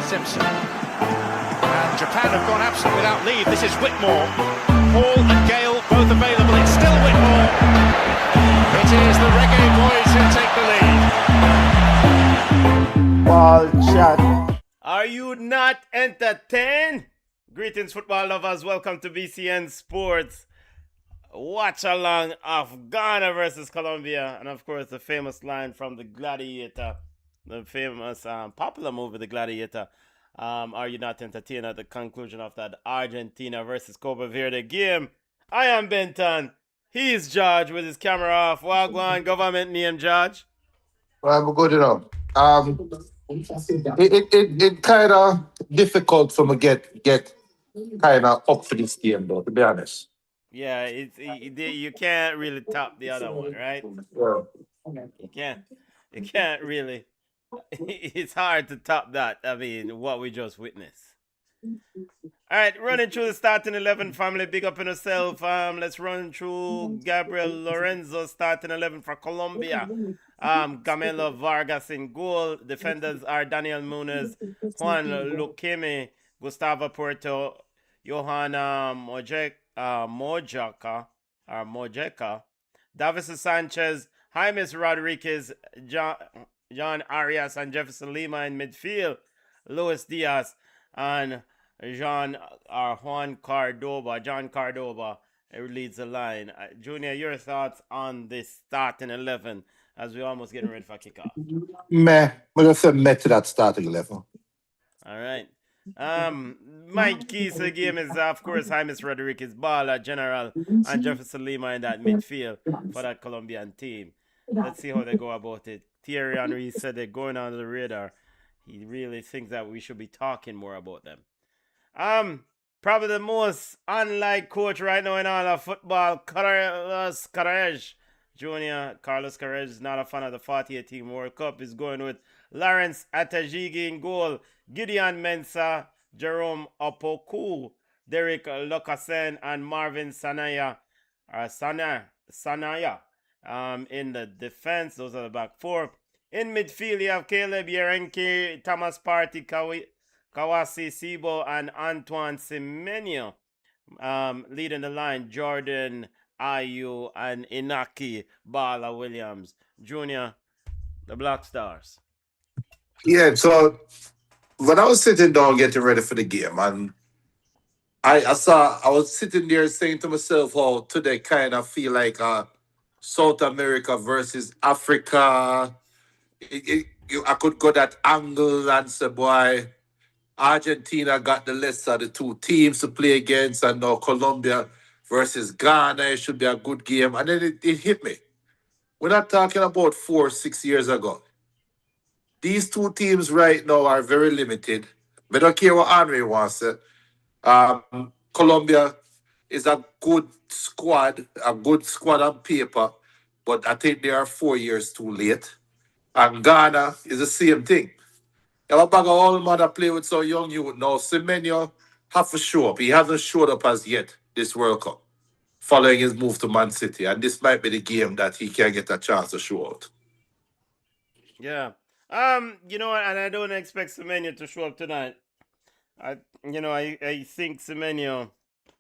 Simpson. And Japan have gone absent without leave. This is Whitmore. Paul and Gale both available. It's still Whitmore. It is the Reggae Boys who take the lead. Ball shot. Are you not entertained? Greetings, football lovers. Welcome to BCN Sports. Watch along of Ghana versus Colombia. And of course, the famous line from The Gladiator, the famous popular movie, The Gladiator. Are you not entertained at the conclusion of that Argentina versus Copa Verde game? I am Benton. He's George with his camera off. Wagwan, government name, George. Well, I'm good enough. It kind of difficult for me get kind of up for this game, though, to be honest. Yeah, you can't really top the other one, right? Yeah. You can't really. It's hard to top that. I mean, what we just witnessed. All right, running through the starting 11, family. Big up in yourself. Let's run through Gabriel Lorenzo starting 11 for Colombia. Camilo Vargas in goal. Defenders are Daniel Munez, Juan Luqueme, Gustavo Puerto, Johan Mojeca, Davison Sanchez, James Rodriguez, John Arias, and Jefferson Lima in midfield. Luis Diaz and John Cordoba leads the line. Junior, your thoughts on this starting 11 as we're almost getting ready for kickoff? Meh. I'm going to say meh to that starting 11. All right. My keys to the game is, of course, James Rodriguez, Bala, General, and Jefferson Lima in that midfield for that Colombian team. Let's see how they go about it. Thierry Henry said they're going under the radar. He really thinks that we should be talking more about them. Probably the most unlike coach right now in all of football, Carlos Carrege Jr. Carlos Carrege is not a fan of the 4018 World Cup. He's going with Lawrence Atajigi in goal, Gideon Mensah, Jerome Opoku, Derek Locasen, and Marvin Sanaya in the defense. Those are the back four. In midfield, you have Caleb Yerenke, Thomas Partey, Kawasi Sibo, and Antoine Semenyo leading the line. Jordan Ayew and Inaki Bala Williams. Junior, the Black Stars. Yeah, so when I was sitting down getting ready for the game, and I was sitting there saying to myself how today kind of feel like South America versus Africa. I could go that angle and say, boy, Argentina got the lesser of the two teams to play against, and now Colombia versus Ghana, it should be a good game. And then it hit me. We're not talking about 4-6 years ago. These two teams right now are very limited. I don't care what Henry wants to. Colombia is a good squad on paper, but I think they are 4 years too late. And Ghana is the same thing. You have a bag of old man that play with so young youth now. Semenyo have to show up. He hasn't showed up as yet this World Cup, following his move to Man City. And this might be the game that he can get a chance to show out. Yeah. You know what, and I don't expect Semenyo to show up tonight. I think Semenyo,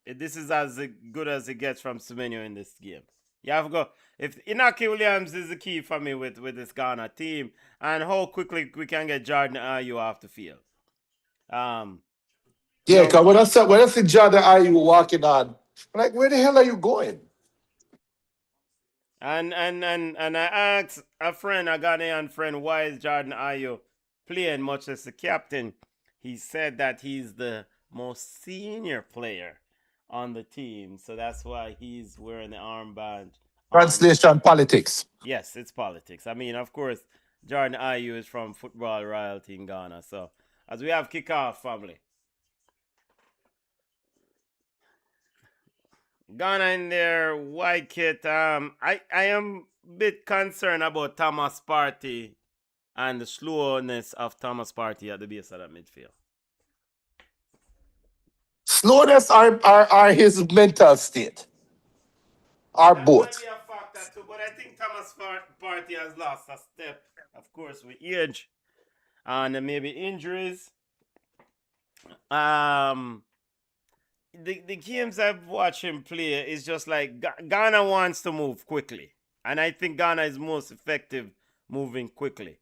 this is as good as it gets from Semenyo in this game. You have to go. If Inaki Williams is the key for me with this Ghana team, and how quickly we can get Jordan Ayew off the field. Yeah, because when I see Jordan Ayew walking on, I'm like, where the hell are you going? And I asked a Ghanaian friend, why is Jordan Ayew playing much as the captain? He said that he's the most senior player on the team, so that's why he's wearing the armband. Translation politics. Yes, it's politics. I mean, of course, Jordan Ayew is from football royalty in Ghana. So, as we have kickoff, family. Ghana in their white kit. I am a bit concerned about Thomas Partey and the slowness of Thomas Partey at the base of that midfield. Slowness are his mental state. Are both. That might be a factor too, but I think Thomas Partey has lost a step, of course, with age and maybe injuries. The games I've watched him play is just like Ghana wants to move quickly, and I think Ghana is most effective moving quickly.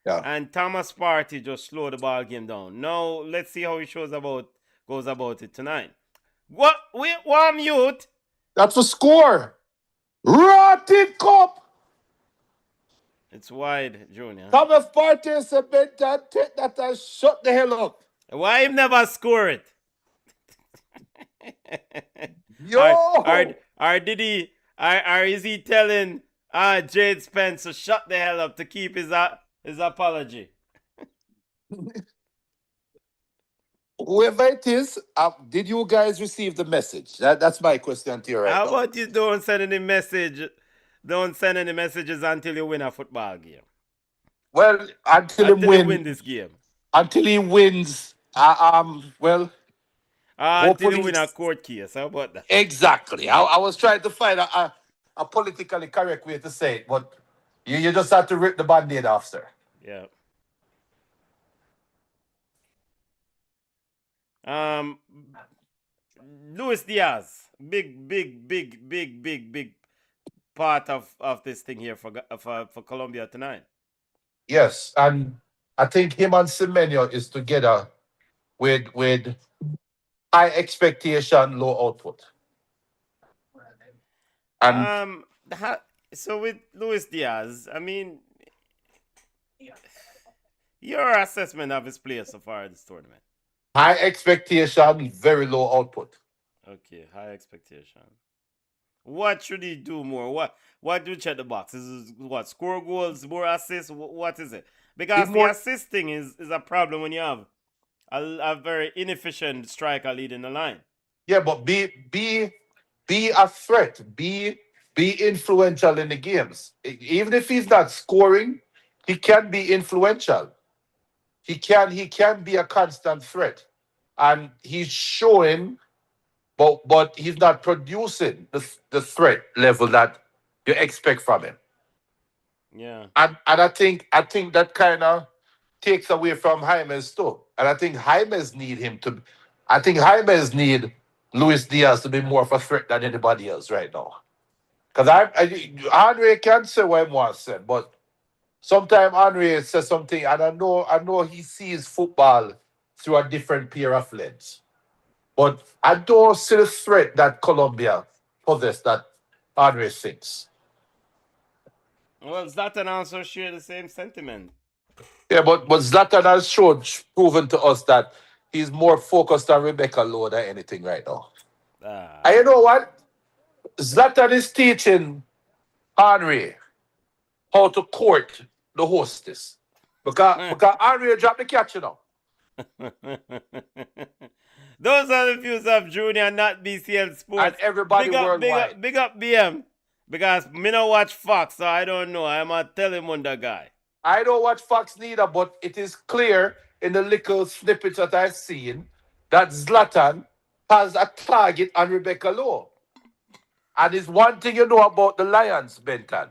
Yeah. And Thomas Partey just slowed the ball game down. Now let's see how he goes about it tonight. What? Wait, one mute. That's a score. Rotted cup. It's wide, Junior. Thomas Partey said, Benton, take that and shut the hell up. Why him never score it? Yo! Or did he? Or is he telling Jade Spence to shut the hell up to keep his apology? Whoever it is, did you guys receive the message? That's my question to you right How now. about you don't send any message? Don't send any messages until you win a football game. Well, until you win win this game. Until he wins, well, until you win a court case. How about that? Exactly. I was trying to find a politically correct way to say it, but you just have to rip the band-aid off, sir. Yeah. Luis Diaz, big part of this thing here for Colombia tonight. Yes, and I think him and Semenyo is together with high expectation, low output. And so with Luis Diaz, I mean, your assessment of his play so far in this tournament? High expectation, very low output. Okay, high expectation. What should he do more? What do you check the box? Is it what, score goals, more assists? What is it? Because the assisting is a problem when you have a very inefficient striker leading the line. Yeah, but be a threat. Be influential in the games. Even if he's not scoring, he can be influential. He can be a constant threat, and he's showing, but he's not producing the threat level that you expect from him. Yeah, and I think that kind of takes away from James too, and I think James need him to. I think James need Luis Diaz to be more of a threat than anybody else right now. Because Andre can say what he wants to say, but sometimes Andre says something, and I know he sees football through a different pair of lens. But I don't see the threat that Colombia possess that Andre thinks. Well, Zlatan also share the same sentiment. Yeah, but Zlatan has proven to us that he's more focused on Rebecca Lowe than anything right now. And you know what? Zlatan is teaching Henry how to court the hostess. Because Henry dropped the catch, you know. Those are the views of Junior, not BCN Sports. And everybody worldwide. Big up BM. Because me not watch Fox, so I don't know. I'm a Telemundo guy. I don't watch Fox neither, but it is clear in the little snippets that I've seen that Zlatan has a target on Rebecca Lowe. And it's one thing you know about the Lions, Benton.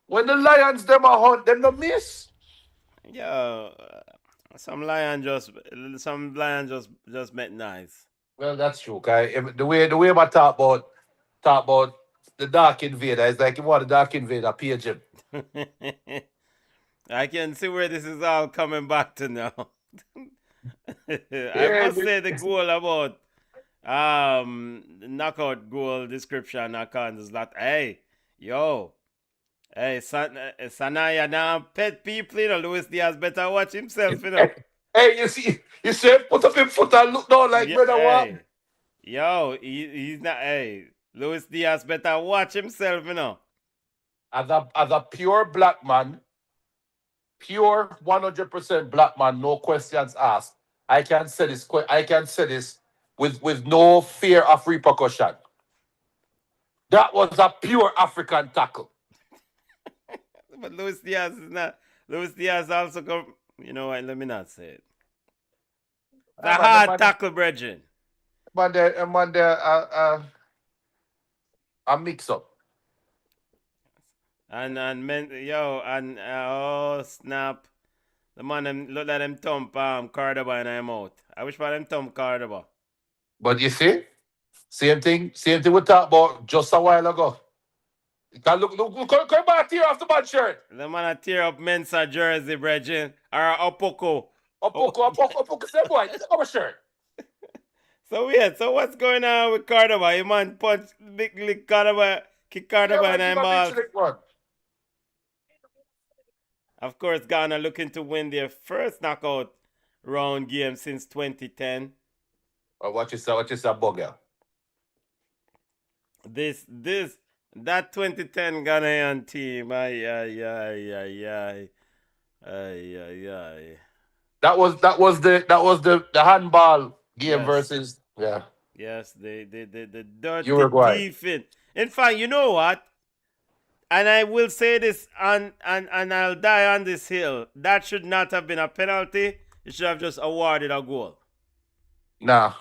When the Lions them are hunt, them no miss. Yeah, some lion just met nice. Well, that's true. Okay, the way I talk about the Dark Invader is like you want the Dark Invader page him. I can see where this is all coming back to now. I must say the goal about knockout goal description account is that hey Sanaya now pet people, you know. Luis Diaz better watch himself, you know. Hey, you see put up his foot and look down like brother what? Yo, he's not. Hey, Luis Diaz better watch himself, you know. As a pure black man, pure 100% black man, no questions asked. I can say this with no fear of repercussion. That was a pure African tackle. But Luis Diaz is not. Luis Diaz also come. You know what? Let me not say it. The hard tackle, brethren. A mix up. And oh snap, The man them look like them thump Cordoba and I'm out. I wish for them thump Cordoba. But you see, same thing we talked about just a while ago. You can come back here off the bad shirt. The man a tear up Mensa jersey, Bridget. Or Opoko. Opoko, say boy, this is our shirt. So weird. So what's going on with Cordoba? You man punch big Cordoba, kick Cordoba and I'm ball. Of course, Ghana looking to win their first knockout round game since 2010. Oh, what you say, bugger? That 2010 Ghanaian team, ay. That was the handball game Yes. versus Yes, the dirty Uruguay. thiefing. In fact, you know what? And I will say this, and I'll die on this hill. That should not have been a penalty. You should have just awarded a goal. Nah.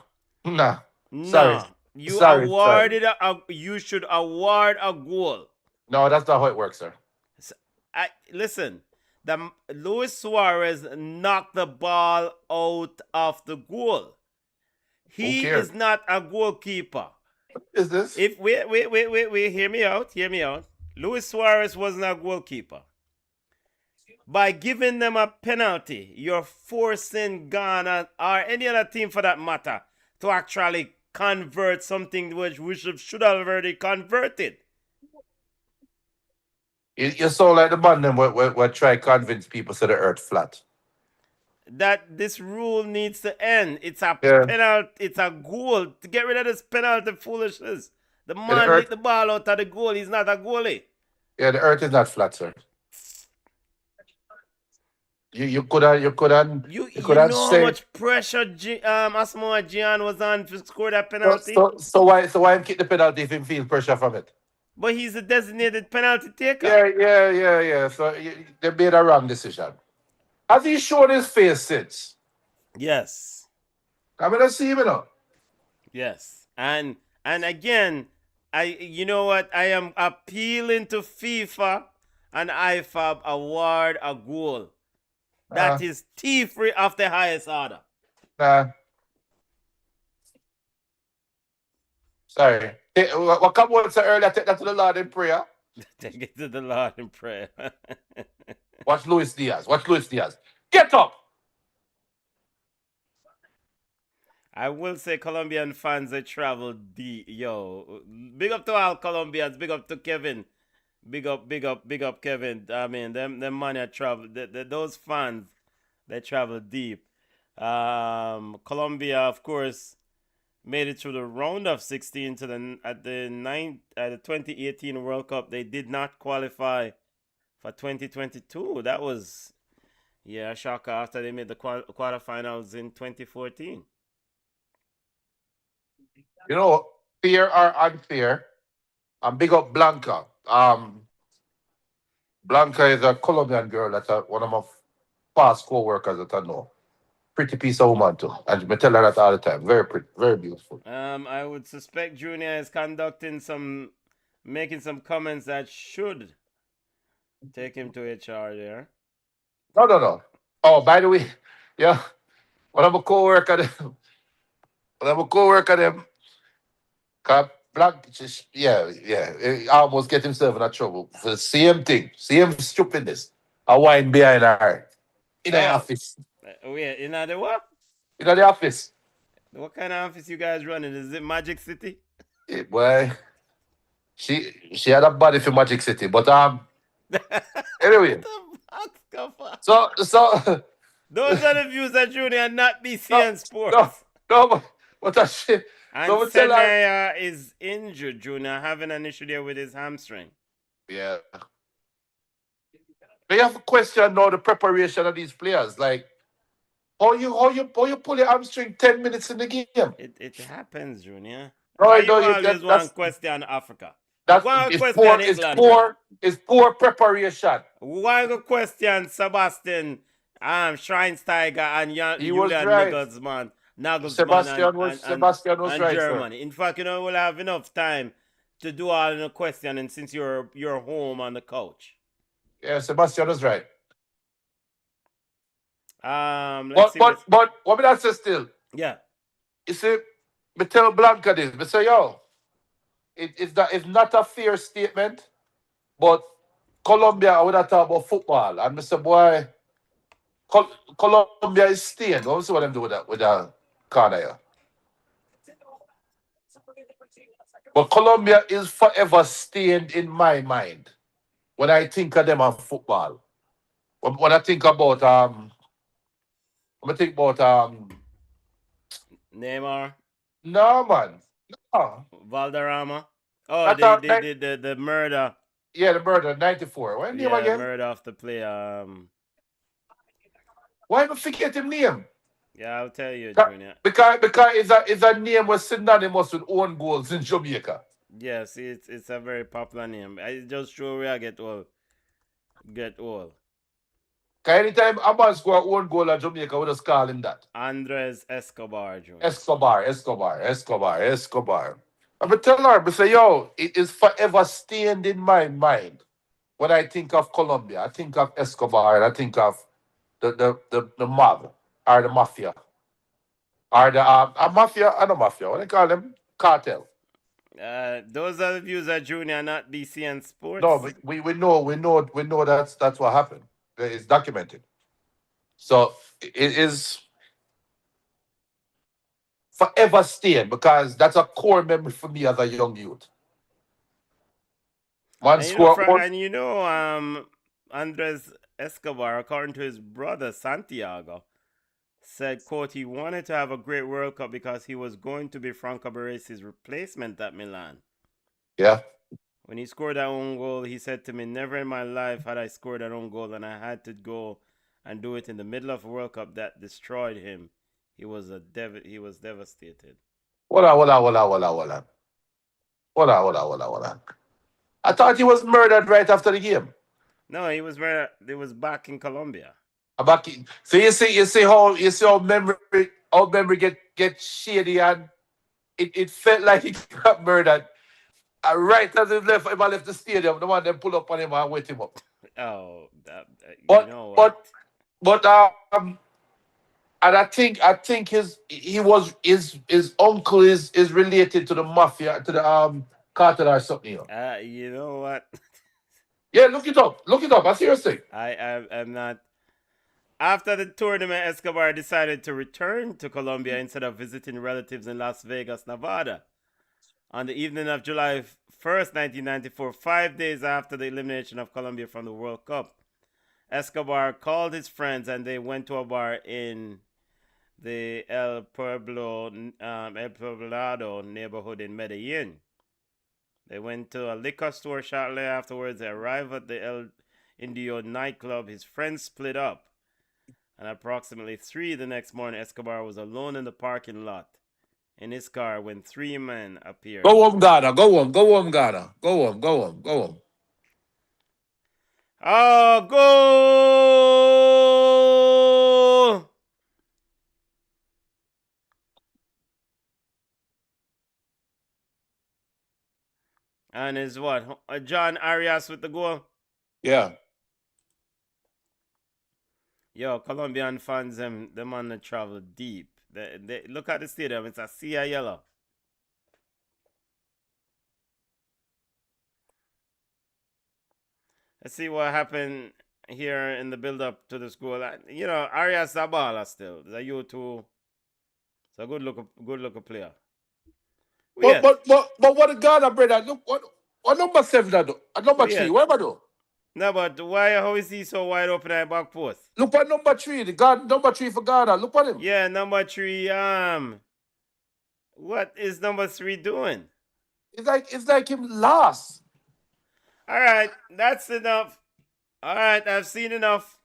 No, Sorry. you should award a goal. No, that's not how it works, sir. Listen, Luis Suarez knocked the ball out of the goal. He is not a goalkeeper. Is this? If wait, hear me out. Luis Suarez wasn't a goalkeeper. By giving them a penalty, you're forcing Ghana or any other team for that matter to actually convert something which we should have already converted. You sound like the man them we try to convince people to the earth flat. That this rule needs to end. It's a penalty. It's a goal. To get rid of this penalty foolishness. The man hit the ball out of the goal. He's not a goalie. Yeah, the earth is not flat, sir. You could know how much pressure Asamoah Gyan was on to score that penalty. So why him kick the penalty if him feel pressure from it? But he's a designated penalty taker. Yeah. So they made a wrong decision. Has he shown his face since? Yes. I'm gonna see him now. Yes. And again, you know what? I am appealing to FIFA and IFAB award a goal. That is thievery of the highest order. Sorry. What come on so earlier? Take that to the Lord in prayer. Take it to the Lord in prayer. Watch Luis Diaz. Get up. I will say Colombian fans, they travel deep. Yo, big up to all Colombians. Big up to Kevin. Big up Kevin. I mean, them money travel. Those fans, they travel deep. Colombia, of course, made it through the round of 16 to the 2018 World Cup. They did not qualify for 2022. That was a shocker after they made the quarterfinals in 2014. You know, fair or unfair, and big up Blanca. Blanca is a Colombian girl that's one of my past co-workers that I know. Pretty piece of woman too. And I tell her that all the time. Very pretty, very beautiful. I would suspect Junior is making some comments that should take him to HR there. No. Oh, by the way, one of my co-worker them, Black, he almost get himself in trouble for the same thing, same stupidness. A wine behind her in the office. Wait, in the what? In the office. What kind of office you guys running? Is it Magic City? Yeah, boy, she had a body for Magic City, but anyway. So those are the views of Junior, not BCN Sports. No, but that shit. And Senaya is injured, Junior, having an issue there with his hamstring. Yeah. But you have a question now, the preparation of these players. Like, how you pull your hamstring 10 minutes in the game? It happens, Junior. That's question Africa. It's poor preparation. One question Sebastian Schweinsteiger and Julian Nagelsmann. Sebastian was right, Germany. Sir. In fact, we'll have enough time to do all the questioning since you're home on the couch. Yeah, Sebastian was right. Let's see what's. But what me I say still? Yeah. You see, me tell Blanca this. Me say, yo, it's not a fair statement, but Colombia, I would have talk about football. And Mr. Boy, Colombia is staying. Let me see what them do with that corner here. But Colombia is forever staying in my mind when I think of them on football. When I think about when I think about Neymar, no man. No. Valderrama. Oh, Not they a, they like, did the murder. yeah, the murder, 94. What name Yeah, again? murder of the play. Why am I forget him name? Yeah, I'll tell you, Junior. Because it's a name was synonymous with own goals in Jamaica. Yes, it's a very popular name. I just sure we are get old. Get old. Because anytime a man score own goal in Jamaica, we just call him that. Andres Escobar, Junior. Escobar. I'm tell her, I say, yo, it is forever stained in my mind. When I think of Colombia, I think of Escobar, and I think of the mob or the mafia. Or the a mafia and a mafia. What do you call them? Cartel. Those are the views of Junior, not BCN No, Sports. but we know that's what happened. It's documented. So it is forever staying because that's a core memory for me as a young youth. Man score one. Andres Escobar, according to his brother Santiago, said, quote, he wanted to have a great World Cup because he was going to be Franco Baresi's replacement at Milan. Yeah. When he scored that own goal, he said to me, never in my life had I scored that own goal, and I had to go and do it in the middle of a World Cup that destroyed him. He was devastated. Hold on. I thought he was murdered right after the game. No, he was back in Colombia. So you see how memory get shady, and it felt like he got murdered. Right as he left the stadium, the one them pull up on him and wait him up. Oh, you But know what? but and I think his uncle is related to the mafia, to the cartel or something. You know what? Yeah, look it up. Look it up. I seriously. I'm not. After the tournament, Escobar decided to return to Colombia instead of visiting relatives in Las Vegas, Nevada. On the evening of July 1st, 1994, 5 days after the elimination of Colombia from the World Cup, Escobar called his friends and they went to a bar in the El Poblado neighborhood in Medellin. They went to a liquor store shortly afterwards. They arrived at the El Indio nightclub. His friends split up. And approximately 3 the next morning, Escobar was alone in the parking lot in his car when 3 men appeared. Go home, Ghana. Go home, Ghana. Go home. Oh, goal! And is what? John Arias with the goal? Yeah. Yo, Colombian fans, them on the travel deep. They look at the stadium, it's a sea of yellow. Let's see what happened here in the build up to this goal. Arias Zabala still. The U2. It's a good looking player. But what the Ghana brother? Look what number 7 that do? Number 3. What am I do? No, but how is he so wide open at back post? Look at number 3. The God number 3 for Ghana. Look at him. Yeah, number 3. What is number 3 doing? It's like him lost. All right, that's enough. All right, I've seen enough.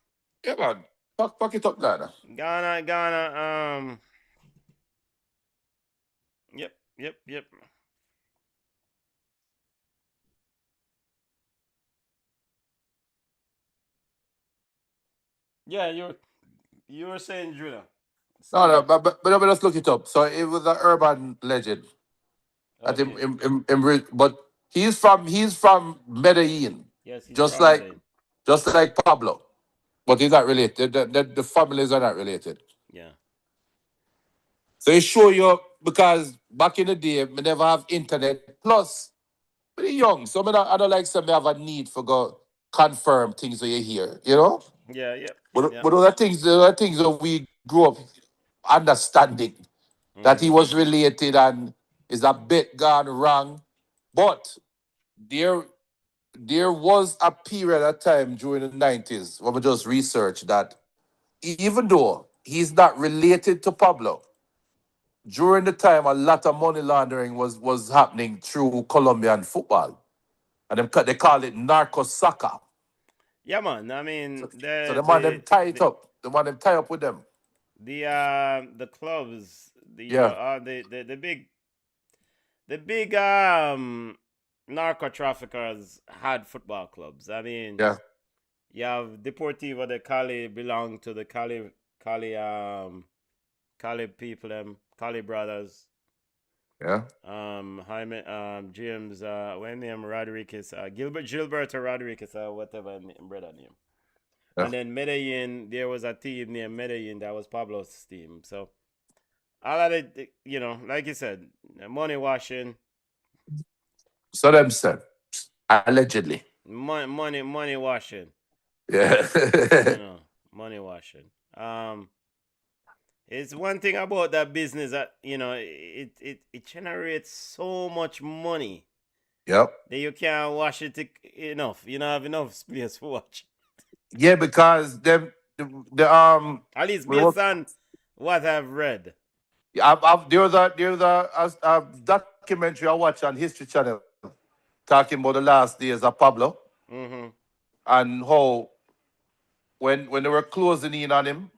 Yeah, man. Fuck it up, Ghana. Ghana. Yep. Yeah, you were saying, Judah. No, but let's look it up. So it was an urban legend. Okay. But he's from Medellin. Yes, he's Just from Medellin. like Pablo. but he's not related. The families are not related. Yeah. So it show you because back in the day, we never have internet. Plus, pretty young, so I don't like some have a need for go confirm things that you hear. You know, Yeah. Yep. but those are things that we grew up understanding that he Mm-hmm. was related and is a bit gone wrong. But there there was a period of time during the 90s when we just researched that even though he's not related to Pablo, during the time a lot of money laundering was happening through Colombian football. And they call it narco soccer. Yeah, man. I mean, So the man them tie it up. The man them tie up with them. the clubs, Yeah, the big narco traffickers had football clubs. I mean, yeah, you have Deportivo de Cali belong to the Cali people, them Cali brothers. yeah. Jaime, James, when name Rodriguez, Gilberto Rodriguez, whatever brother name. Yeah. And then Medellin, there was a team named Medellin that was Pablo's team. So all of it, like you said, money washing, So them said, allegedly. money washing, Yeah. you know, money washing. It's one thing about that business that it generates so much money Yep. that you can't wash it enough. You don't have enough space to watch. Yeah, because them the At least we were, based on what I've read. there was a documentary I watched on History Channel talking about the last days of Pablo Mm-hmm. and how when they were closing in on him,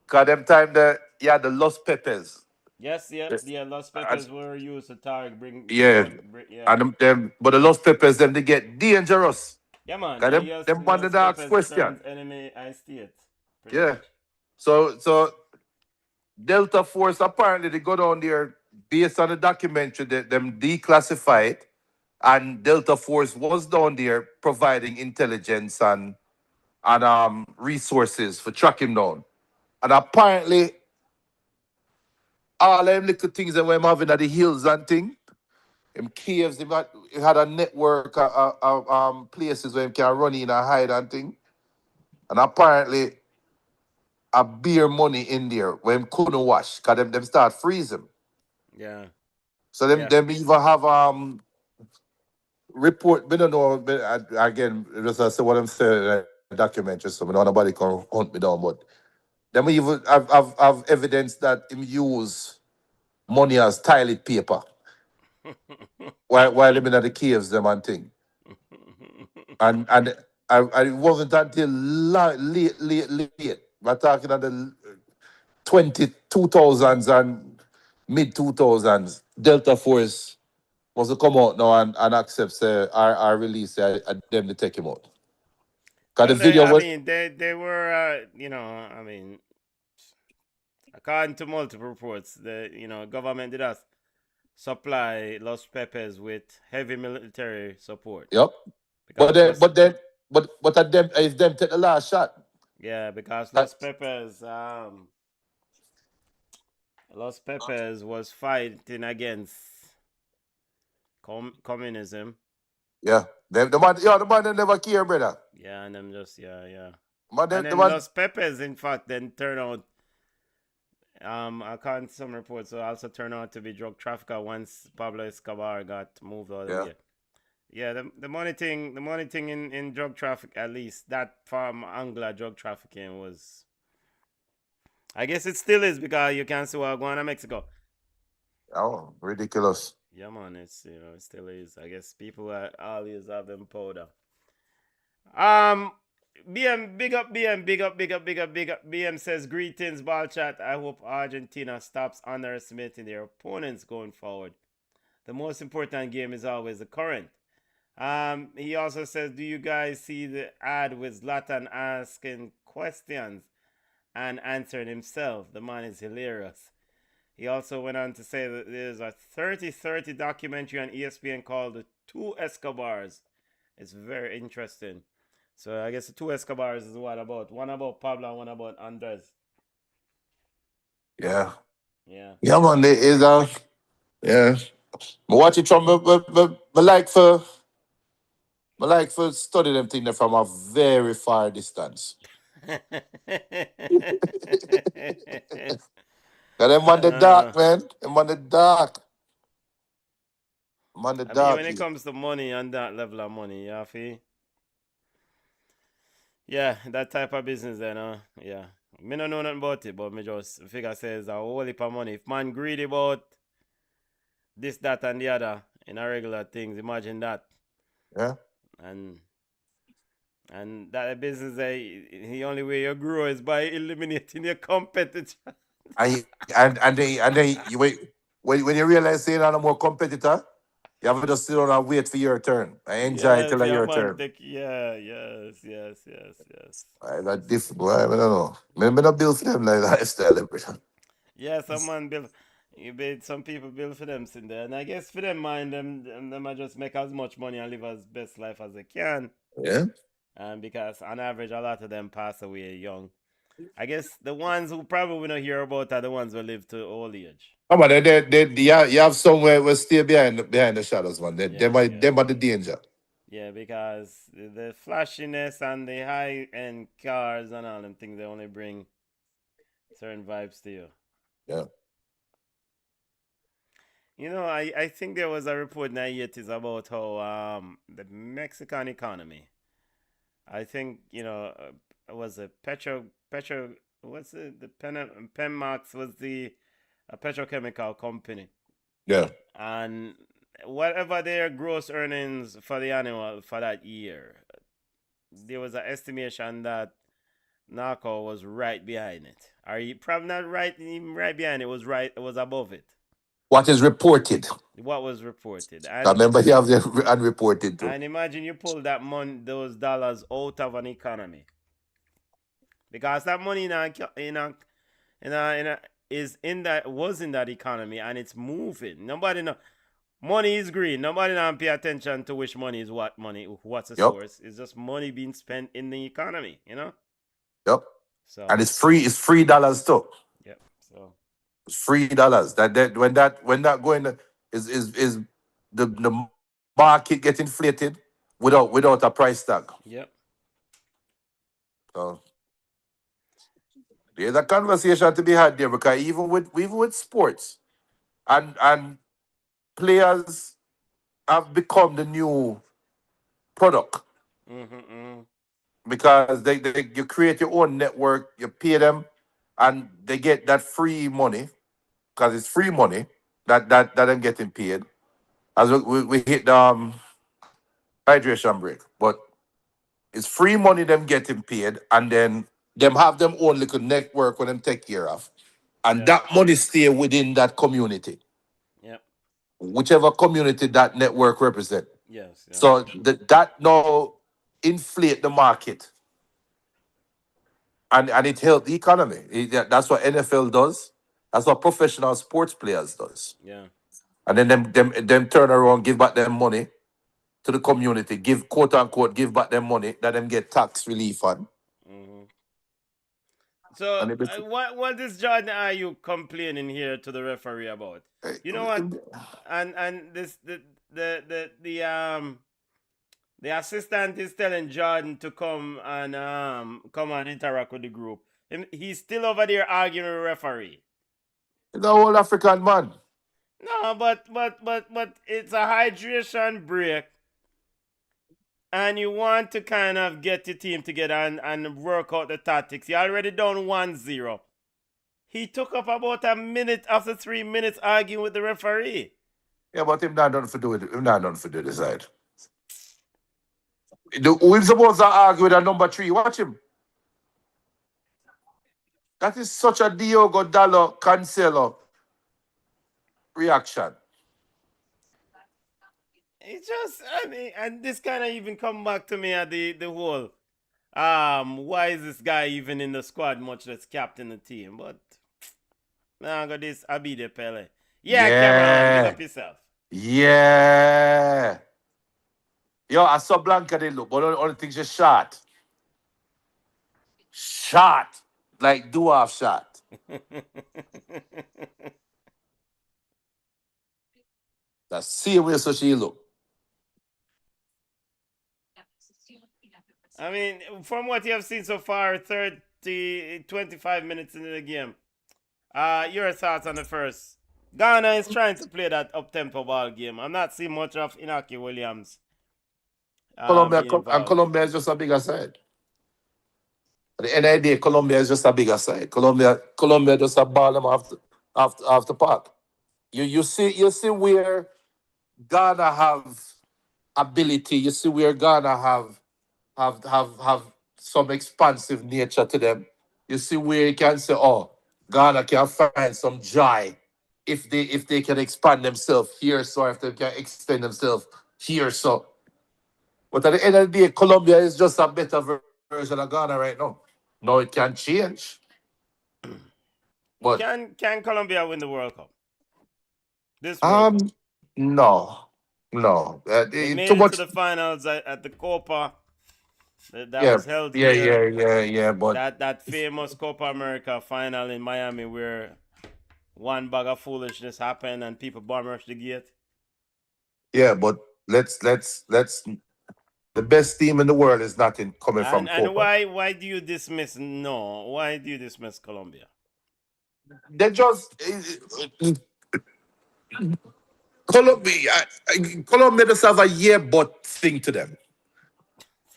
cause them time the he had the Los Pepes. Yes, yep, Yes. yeah. Los And- Pepes were used to target, yeah. yeah, And them but the Los Pepes them they get dangerous. yeah, man. Cause Yeah, them one of Los the ask Pepes question. turned enemy and state, pretty Yeah. much. So Delta Force apparently they go down there based on the documentary that them declassified and Delta Force was down there providing intelligence and resources for track him down. And apparently all them little things that we're having at the hills and thing, them caves, he had a network of places where he can run in and hide and thing. And apparently a beer money in there where him couldn't wash because them start freezing. Yeah, So yeah. them even have report. We don't know. Again, just I say what I'm saying in the documentary, so we know nobody can hunt me down. But them even have evidence that him use money as toilet paper while him in the caves them and thing. And it wasn't until late. We're talking at the 2000s and mid 2000s. Delta Force must have come out now and accept our release them to take him out. Cause the Well, video I was mean, they were, I mean, according to multiple reports, the government did not supply Los Pepes with heavy military support yep. But because then but then but at them if them take the last shot. because That, Los Pepes was fighting against communism. yeah. The man they never care, brother. Yeah, and them just yeah. Man, And the then man Los Pepes, in fact, then turn out according to some reports, also turn out to be drug trafficker once Pablo Escobar got moved out of yeah. there. Yeah, the money thing in drug traffic, at least that from Angla drug trafficking was, I guess it still is because you can't see what going on in Mexico. Oh, ridiculous. Yeah, man, it's it still is. I guess people always have them powder. Um, BM, big up, BM, big up, big up, big up, big up. BM says, greetings, ball chat. I hope Argentina stops underestimating their opponents going forward. The most important game is always the current. He also says, do you guys see the ad with Zlatan asking questions and answering himself? The man is hilarious. He also went on to say that there's a 30-30 documentary on ESPN called The Two Escobars. It's very interesting. So I guess the two Escobars is what about? One about Pablo and one about Andres. Yeah. Yeah. Yeah, man. There is yeah. But watch it from I like for study them thing there from a very far distance. Cause them on the Uh, dark, man. Them on the dark. I'm on the I mean, when dark. it Yeah. comes to money and that level of money, yeah, that type of business, then, yeah. Me don't know nothing about it, but me just figure says a whole heap of money. If man greedy about this, that, and the other in a regular things, imagine that. Yeah. And that business, the only way you grow is by eliminating your competitor. And then you wait when you realize you're not a more competitor, you have to just sit down and wait for your turn. I enjoy it Yes, till yeah, your man. turn. Yeah, yes. I got different boy, I don't know. Maybe not build for them like lifestyle. Bro. Yeah, some man build. Some people build for them in there, and I guess for them mind them I just make as much money and live as best life as they can. Yeah. And because on average, a lot of them pass away young. I guess the ones who probably we don't hear about are the ones who live to old age. Come on, yeah, you have somewhere will stay behind the shadows, man. Yeah, yeah, Them are the danger. yeah. Because the flashiness and the high end cars and all them things they only bring certain vibes to you. Yeah. I think there was a report in the 80s about how the Mexican economy. I think was a petro what's it the Penmax was the a petrochemical company, Yeah. and whatever their gross earnings for the annual for that year, there was an estimation that Narco was right behind it. Are you probably not right even right behind it? Was right. It was above it. What is reported? What was reported, I and remember you have the unreported too. and imagine you pull that money, those dollars out of an economy, because that money is in that was in that economy and it's moving. Nobody know money is green. Nobody now pay attention to which money is what money, what's the Yep. source. It's just money being spent in the economy. Yep. And So it's free dollars too. yep. So It's $3. That when that going is the market get inflated without a price tag. yep. So there's a conversation to be had there because even with sports and players have become the new product Mm-hmm. because you create your own network, you pay them, and they get that free money because it's free money that I'm getting paid. As we hit the hydration break, but it's free money them getting paid, and then them have them own little network when them take care of, and Yep. that money stay within that community, Yep. whichever community that network represent. Yes. Yeah. So that now inflate the market, and it help the economy. That's what NFL does. That's what professional sports players does. Yeah. And then them turn around, give back them money to the community, give quote unquote, give back them money that them get tax relief on. Mm-hmm. So And it, what is Jordan are you complaining here to the referee about? You know what? And this the assistant is telling Jordan to come and interact with the group. He's still over there arguing with the referee. the whole African man. No, but it's a hydration break, and you want to kind of get your team together and work out the tactics. You already done 1-0. He took up about a minute after 3 minutes arguing with the referee. Yeah, but him not done for do it. Him not done for do the side. Who is supposed to argue with a number three? Watch him. That is such a Diogo Dallo Cancelo reaction. It's just, I mean, and this kind of even come back to me at the whole, why is this guy even in the squad, much less captain the team? But, nah, I got this, I be the Pele. Yeah, Cameron, big Yeah. up yourself. Yeah. Yo, I saw Blanca they look, but only thing just shot. Shot. Like do-off shot. That's serious so she look. I mean, from what you have seen so far, 25 minutes into the game, your thoughts on the first? Ghana is trying to play that up-tempo ball game. I'm not seeing much of Inaki Williams Colombia being and involved. Colombia is just a bigger side. At the end of the day, Colombia is just a bigger side. Colombia just a ball them off the park. You see where Ghana have ability. You see where Ghana have some expansive nature to them. You see where you can say, oh, Ghana can find some joy if they can expand themselves here, so if they can extend themselves here, so. But at the end of the day, Colombia is just a better version of Ghana right now. No, it can change. But Can Colombia win the World Cup? This World um Cup. no. No. They Too made it to much. the finals at the Copa that Yeah, was held yeah, here. yeah, yeah, yeah. But That famous Copa America final in Miami where one bag of foolishness happened and people bomb rushed the gate. yeah, but let's the best team in the world is not in coming from And Copa. why do you dismiss no? Why do you dismiss Colombia? They just Colombia. Colombia just have a year but thing to them.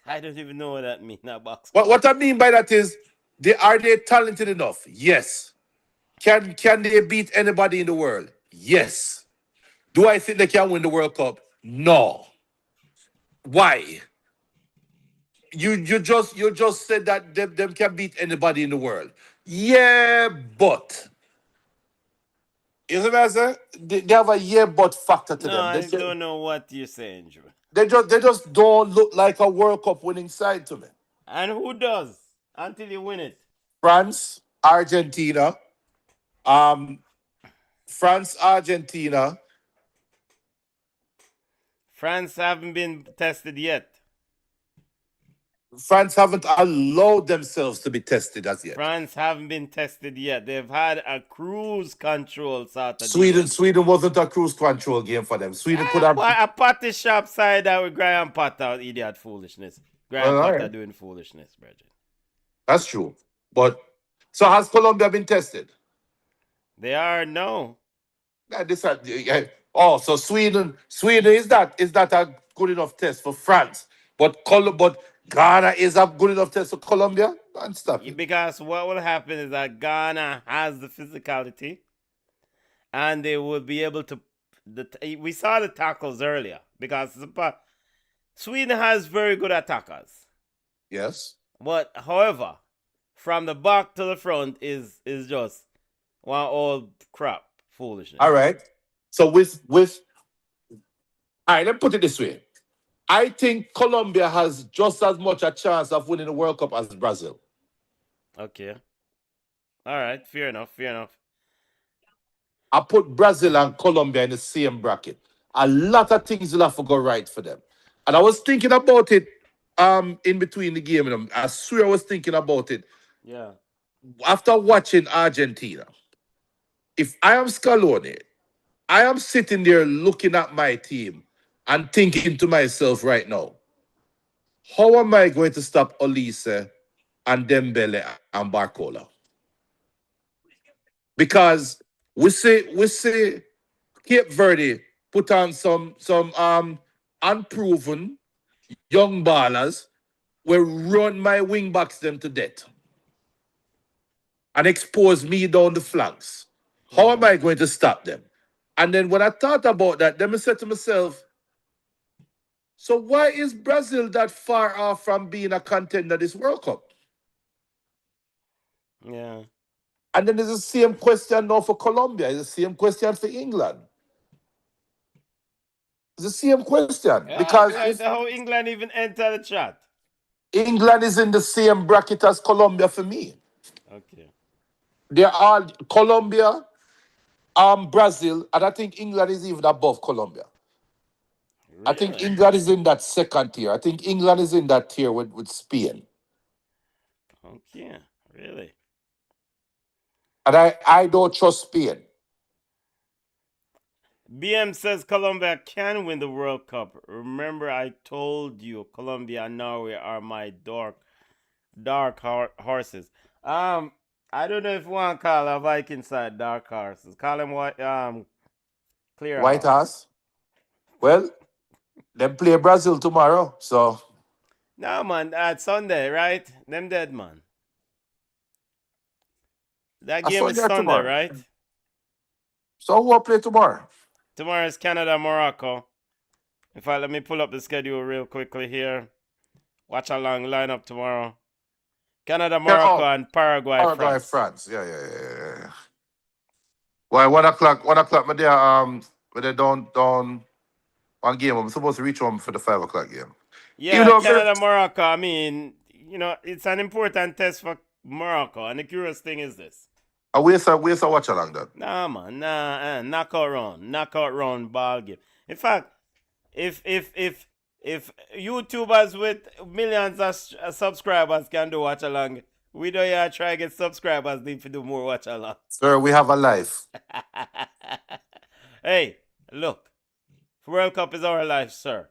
I don't even know what that means. That box. What I mean by that is, they talented enough? Yes. Can they beat anybody in the world? Yes. Do I think they can win the World Cup? No. Why? You just said that them can beat anybody in the world. Yeah, but you see what I say? They have a yeah but factor to No, them. I don't know what you're saying, Drew. They just don't look like a World Cup winning side to me. And who does until you win it? France, Argentina, um, France, Argentina. France haven't been tested yet. France haven't allowed themselves to be tested as yet. France haven't been tested yet. They've had a cruise control sort of deal. Sweden wasn't a cruise control game for them. Sweden could have. A potty shop side that with Graham Potter idiot foolishness. Graham Well, all Potter right. doing foolishness, Bridget. That's true. But so has Colombia been tested? They are no. Oh, so Sweden is that a good enough test for France? But Ghana is a good enough test for Colombia? And stop it. Because what will happen is that Ghana has the physicality and they will be able to. We saw the tackles earlier because Sweden has very good attackers. Yes. But however, from the back to the front is just one old crap foolishness. All right. So with all right, let me put it this way. I think Colombia has just as much a chance of winning the World Cup as Brazil. Okay. All right. Fair enough. Fair enough. I put Brazil and Colombia in the same bracket. A lot of things will have to go right for them. And I was thinking about it in between the game. I swear I was thinking about it. Yeah. After watching Argentina, if I am Scaloni, I am sitting there looking at my team and thinking to myself right now, how am I going to stop Olise and Dembele and Barcola? Because we see Cape Verde put on some unproven young ballers will run my wing backs them to death and expose me down the flanks. How am I going to stop them? And then when I thought about that, then I said to myself, so why is Brazil that far off from being a contender this World Cup? Yeah. And then there's the same question now for Colombia. It's the same question for England. It's the same question. Because How England even enter the chat? England is in the same bracket as Colombia for me. Okay. They're all Colombia, Brazil, and I think England is even above Colombia. I think Really? England is in that second tier. I think England is in that tier with Spain. Okay. Really? And I don't trust Spain. BM says Colombia can win the World Cup. Remember, I told you Colombia and Norway are my horses. I don't know if one call a Viking side dark horses. Call them what? Clear White horse. House. Well, they play Brazil tomorrow. So No man, at Sunday, right? Them dead man. That I game saw is there Sunday, tomorrow. right? So who will play tomorrow? Tomorrow is Canada, Morocco. In fact, let me pull up the schedule real quickly here. Watch a long lineup tomorrow. Canada, Yeah, Morocco, oh, and Paraguay, Paraguay, France. France. Yeah. Why 1 o'clock? 1 o'clock, my dear. But they don't one game. I'm supposed to reach home for the 5 o'clock game. Even Yeah, though Canada, Morocco. I mean, it's an important test for Morocco. And the curious thing is this. I waste a watch along that. Nah, man, knockout round ball game. In fact, if YouTubers with millions of subscribers can do watch along, we don't yeah try to get subscribers need to do more watch along. Sir, we have a life. Hey, look, World Cup is our life, sir.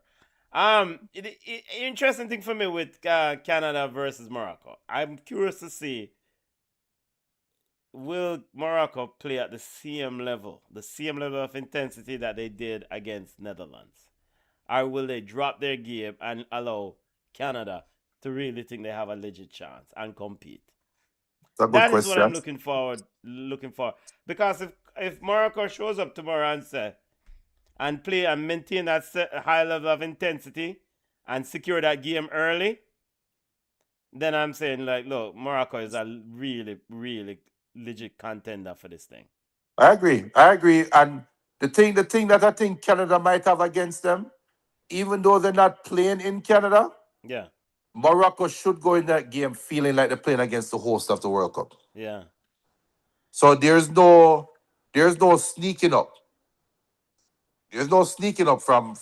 Interesting thing for me with Canada versus Morocco. I'm curious to see, will Morocco play at the same level of intensity that they did against Netherlands? Or will they drop their game and allow Canada to really think they have a legit chance and compete? That's a good That is what I'm question. looking for. Because if Morocco shows up tomorrow and play and maintain that high level of intensity and secure that game early, then I'm saying like, look, Morocco is a really, really legit contender for this thing. I agree. And the thing that I think Canada might have against them, even though they're not playing in Canada, Yeah, Morocco should go in that game feeling like they're playing against the host of the World Cup. yeah. So there's no sneaking up. There's no sneaking up from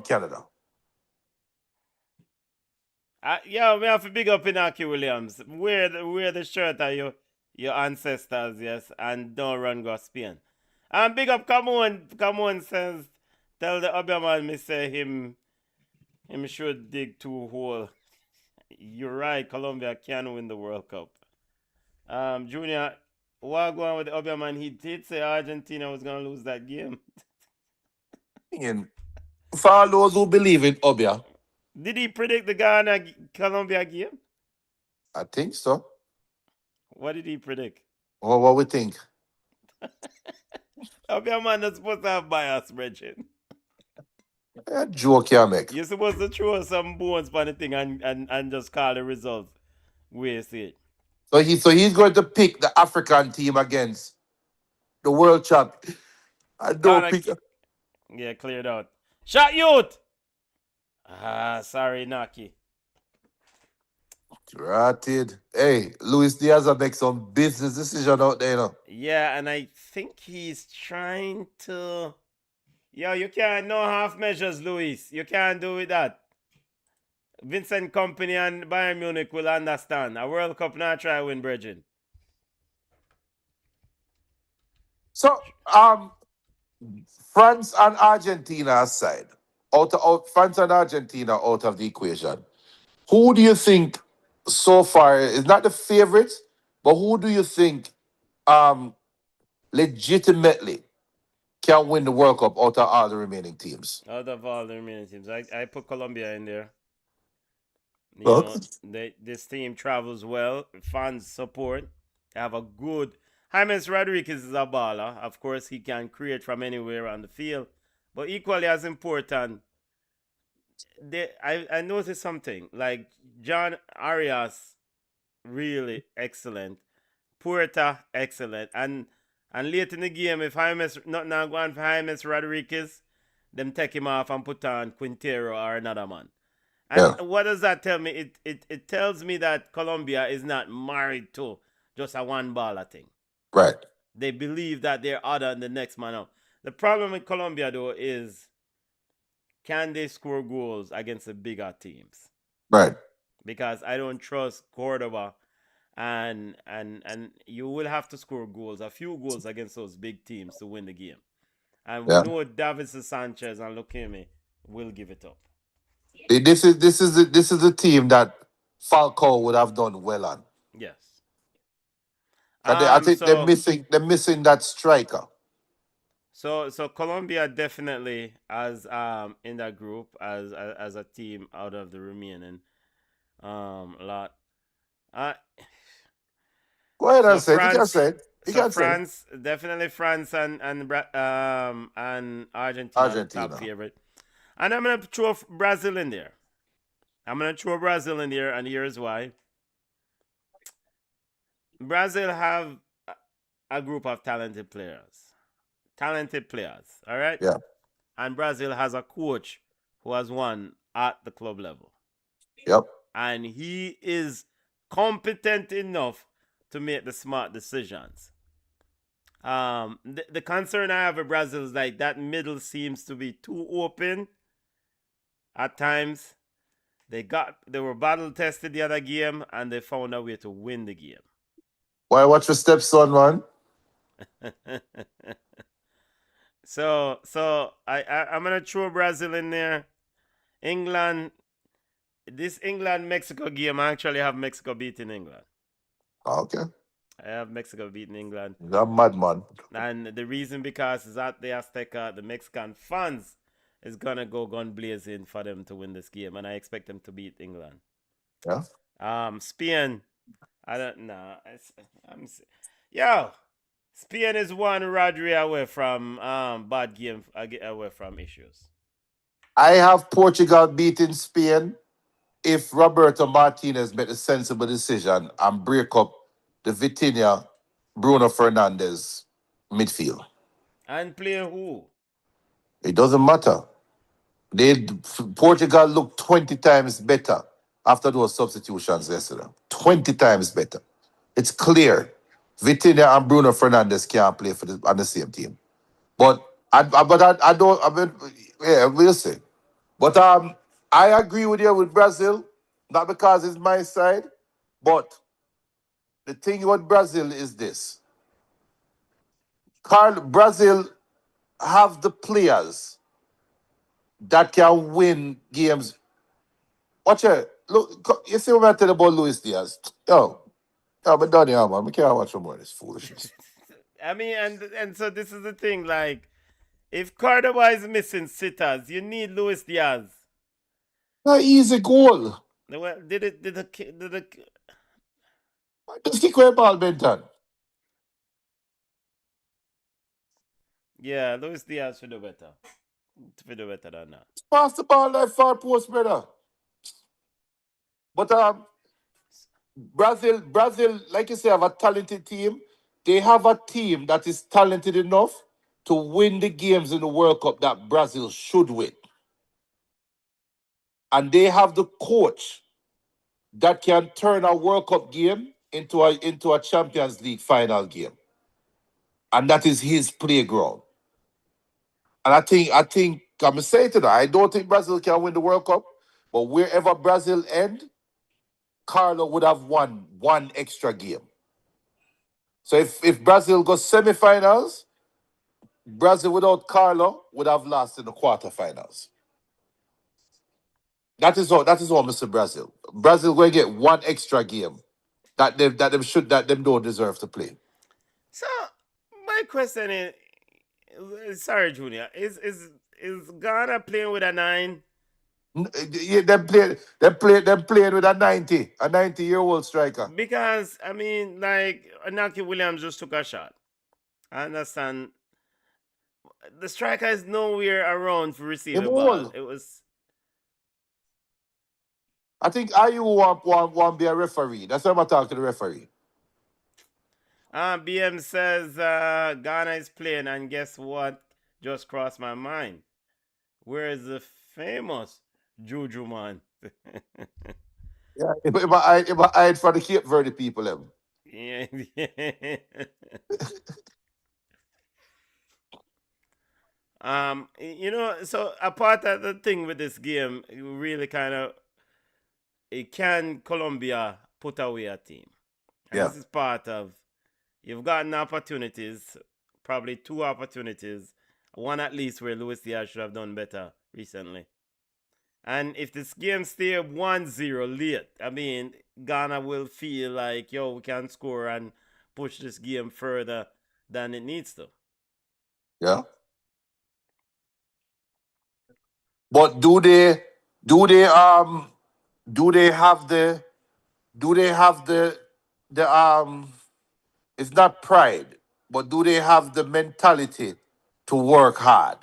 Canada. Yeah, we have to big up Inaki Williams. Wear the shirt of your ancestors, yes, and don't run go Spain. And big up come on says tell the other man me say him should dig 2 hole. You're right, Colombia can win the World Cup. Junior, what going with the other man? He did say Argentina was gonna lose that game. And for all those who believe in Obia, Did he predict the Ghana Colombia game? I think so. What did he predict? Or what we think. Obia man is supposed to have bias, Bridget. Joke you make. You're supposed to throw some bones on the thing and just call the results. We see it. So he's going to pick the African team against the world champ. I don't Ghana, pick. yeah, cleared out. Shot youth! Sorry, Naki. Rotted. Hey, Luis Diaz will make some business decision out there, you know. Yeah, and I think he's trying to. Yo, you can't no half measures, Luis. You can't do with that. Vincent Company and Bayern Munich will understand. A World Cup not try win, Bridget. So, France and Argentina aside, France and Argentina out of the equation. Who do you think so far is not the favorite, but who do you think legitimately can win the World Cup out of all the remaining teams? Out of all the remaining teams, I put Colombia in there. You Well, know, this team travels well. Fans support. They have a good. James Rodriguez is a baller. Of course, he can create from anywhere on the field. But equally as important, I noticed something. Like John Arias, really excellent. Puerta, excellent. And late in the game, if James not now going for James Rodriguez, them take him off and put on Quintero or another man. And yeah, what does that tell me? It tells me that Colombia is not married to just a one baller thing. right. They believe that they're other than the next man out. The problem with Colombia though is can they score goals against the bigger teams? Right. Because I don't trust Cordoba, and you will have to score goals, a few goals against those big teams to win the game. And we Yeah. know Davinson Sanchez and Lukemi will give it up. This is the team that Falcao would have done well on. Yes. I think So they're missing that striker. so Colombia definitely as in that group as a team out of the remaining lot. Uh Go ahead and so say it. You can France say it. You so can say it. France definitely France and Argentina are the top Argentina. favorite. And I'm gonna throw Brazil in there. I'm gonna throw Brazil in there, and here's why. Brazil have a group of talented players. Talented players, all right? Yeah. And Brazil has a coach who has won at the club level. Yep. And he is competent enough to make the smart decisions. The concern I have with Brazil is like that middle seems to be too open at times. They were battle tested the other game and they found a way to win the game. Why watch your stepson, man? So I'm gonna throw Brazil in there. England, this England Mexico game, I actually have Mexico beating England. Okay. I have Mexico beating England, You're a madman. and the reason because is at the Azteca, the Mexican fans is gonna go gun blazing for them to win this game, and I expect them to beat England. Yeah. Spain, I don't know. Yo, Spain is one Rodri away from bad game away from issues. I have Portugal beating Spain if Roberto Martinez made a sensible decision and break up the Vitinha Bruno Fernandes midfield. And play who? It doesn't matter. Portugal looked 20 times better after those substitutions yesterday. 20 times better. It's clear. Vitinha and Bruno Fernandes can't play on the same team. But I don't. I mean, yeah, we'll see. But I agree with you with Brazil, not because it's my side, but the thing with Brazil is this: Brazil have the players that can win games. Watch it. Look, you see what I tell you about Luis Diaz? Yo, but done here, man. I can't watch no more of this foolishness. I mean, and so this is the thing. Like, if Cordoba is missing sitters, you need Luis Diaz. Not easy goal. Well, did it? Just kick away ball, Benton. Yeah, Luis Diaz should do better. Should do better than that. Pass the ball like far post, brother. But Brazil, like you say, have a talented team. They have a team that is talented enough to win the games in the World Cup that Brazil should win. And they have the coach that can turn a World Cup game into a Champions League final game. And that is his playground. And I think I'm saying to that, I don't think Brazil can win the World Cup, but wherever Brazil end, Carlo would have won one extra game. So if Brazil goes semifinals, Brazil without Carlo would have lost in the quarterfinals. That is all, Mr. Brazil. Brazil going to get one extra game that them don't deserve to play. So my question is, sorry, Junior, is Ghana playing with a 9? Yeah, them playing with a 90-year-old striker. Because I mean, like Naki Williams just took a shot. I understand. The striker is nowhere around to receive Him a ball. all. It was. I think IU want be a referee. That's why I'm talking to the referee. BM says Ghana is playing, and guess what? Just crossed my mind. Where is the famous Juju man? Yeah, if I hide for the Cape Verde people, them. Yeah. So a part of the thing with this game, really kind of, it can Colombia put away a team, and Yeah. this is part of. You've gotten opportunities, probably two opportunities, one at least where Luis Diaz should have done better recently. And if this game stay 1-0 late, I mean, Ghana will feel like, yo, we can score and push this game further than it needs to. Yeah. But do they have the it's not pride, but do they have the mentality to work hard?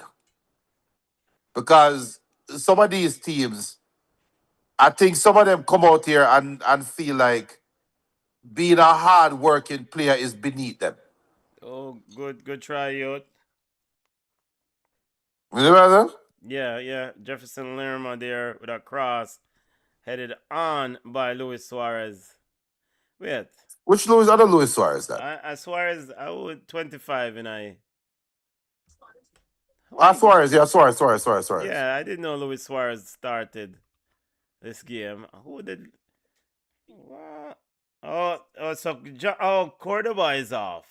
Because some of these teams, I think some of them come out here and feel like being a hard working player is beneath them. Oh, good try, yo. You know what I'm saying? Yeah. Jefferson Lerma there with a cross headed on by Luis Suarez. Wait, Which Luis other Luis Suarez that? Suarez, I would 25 and Suarez, yeah, Suarez. Yeah, I didn't know Luis Suarez started this game. Who did? What? Cordoba is off.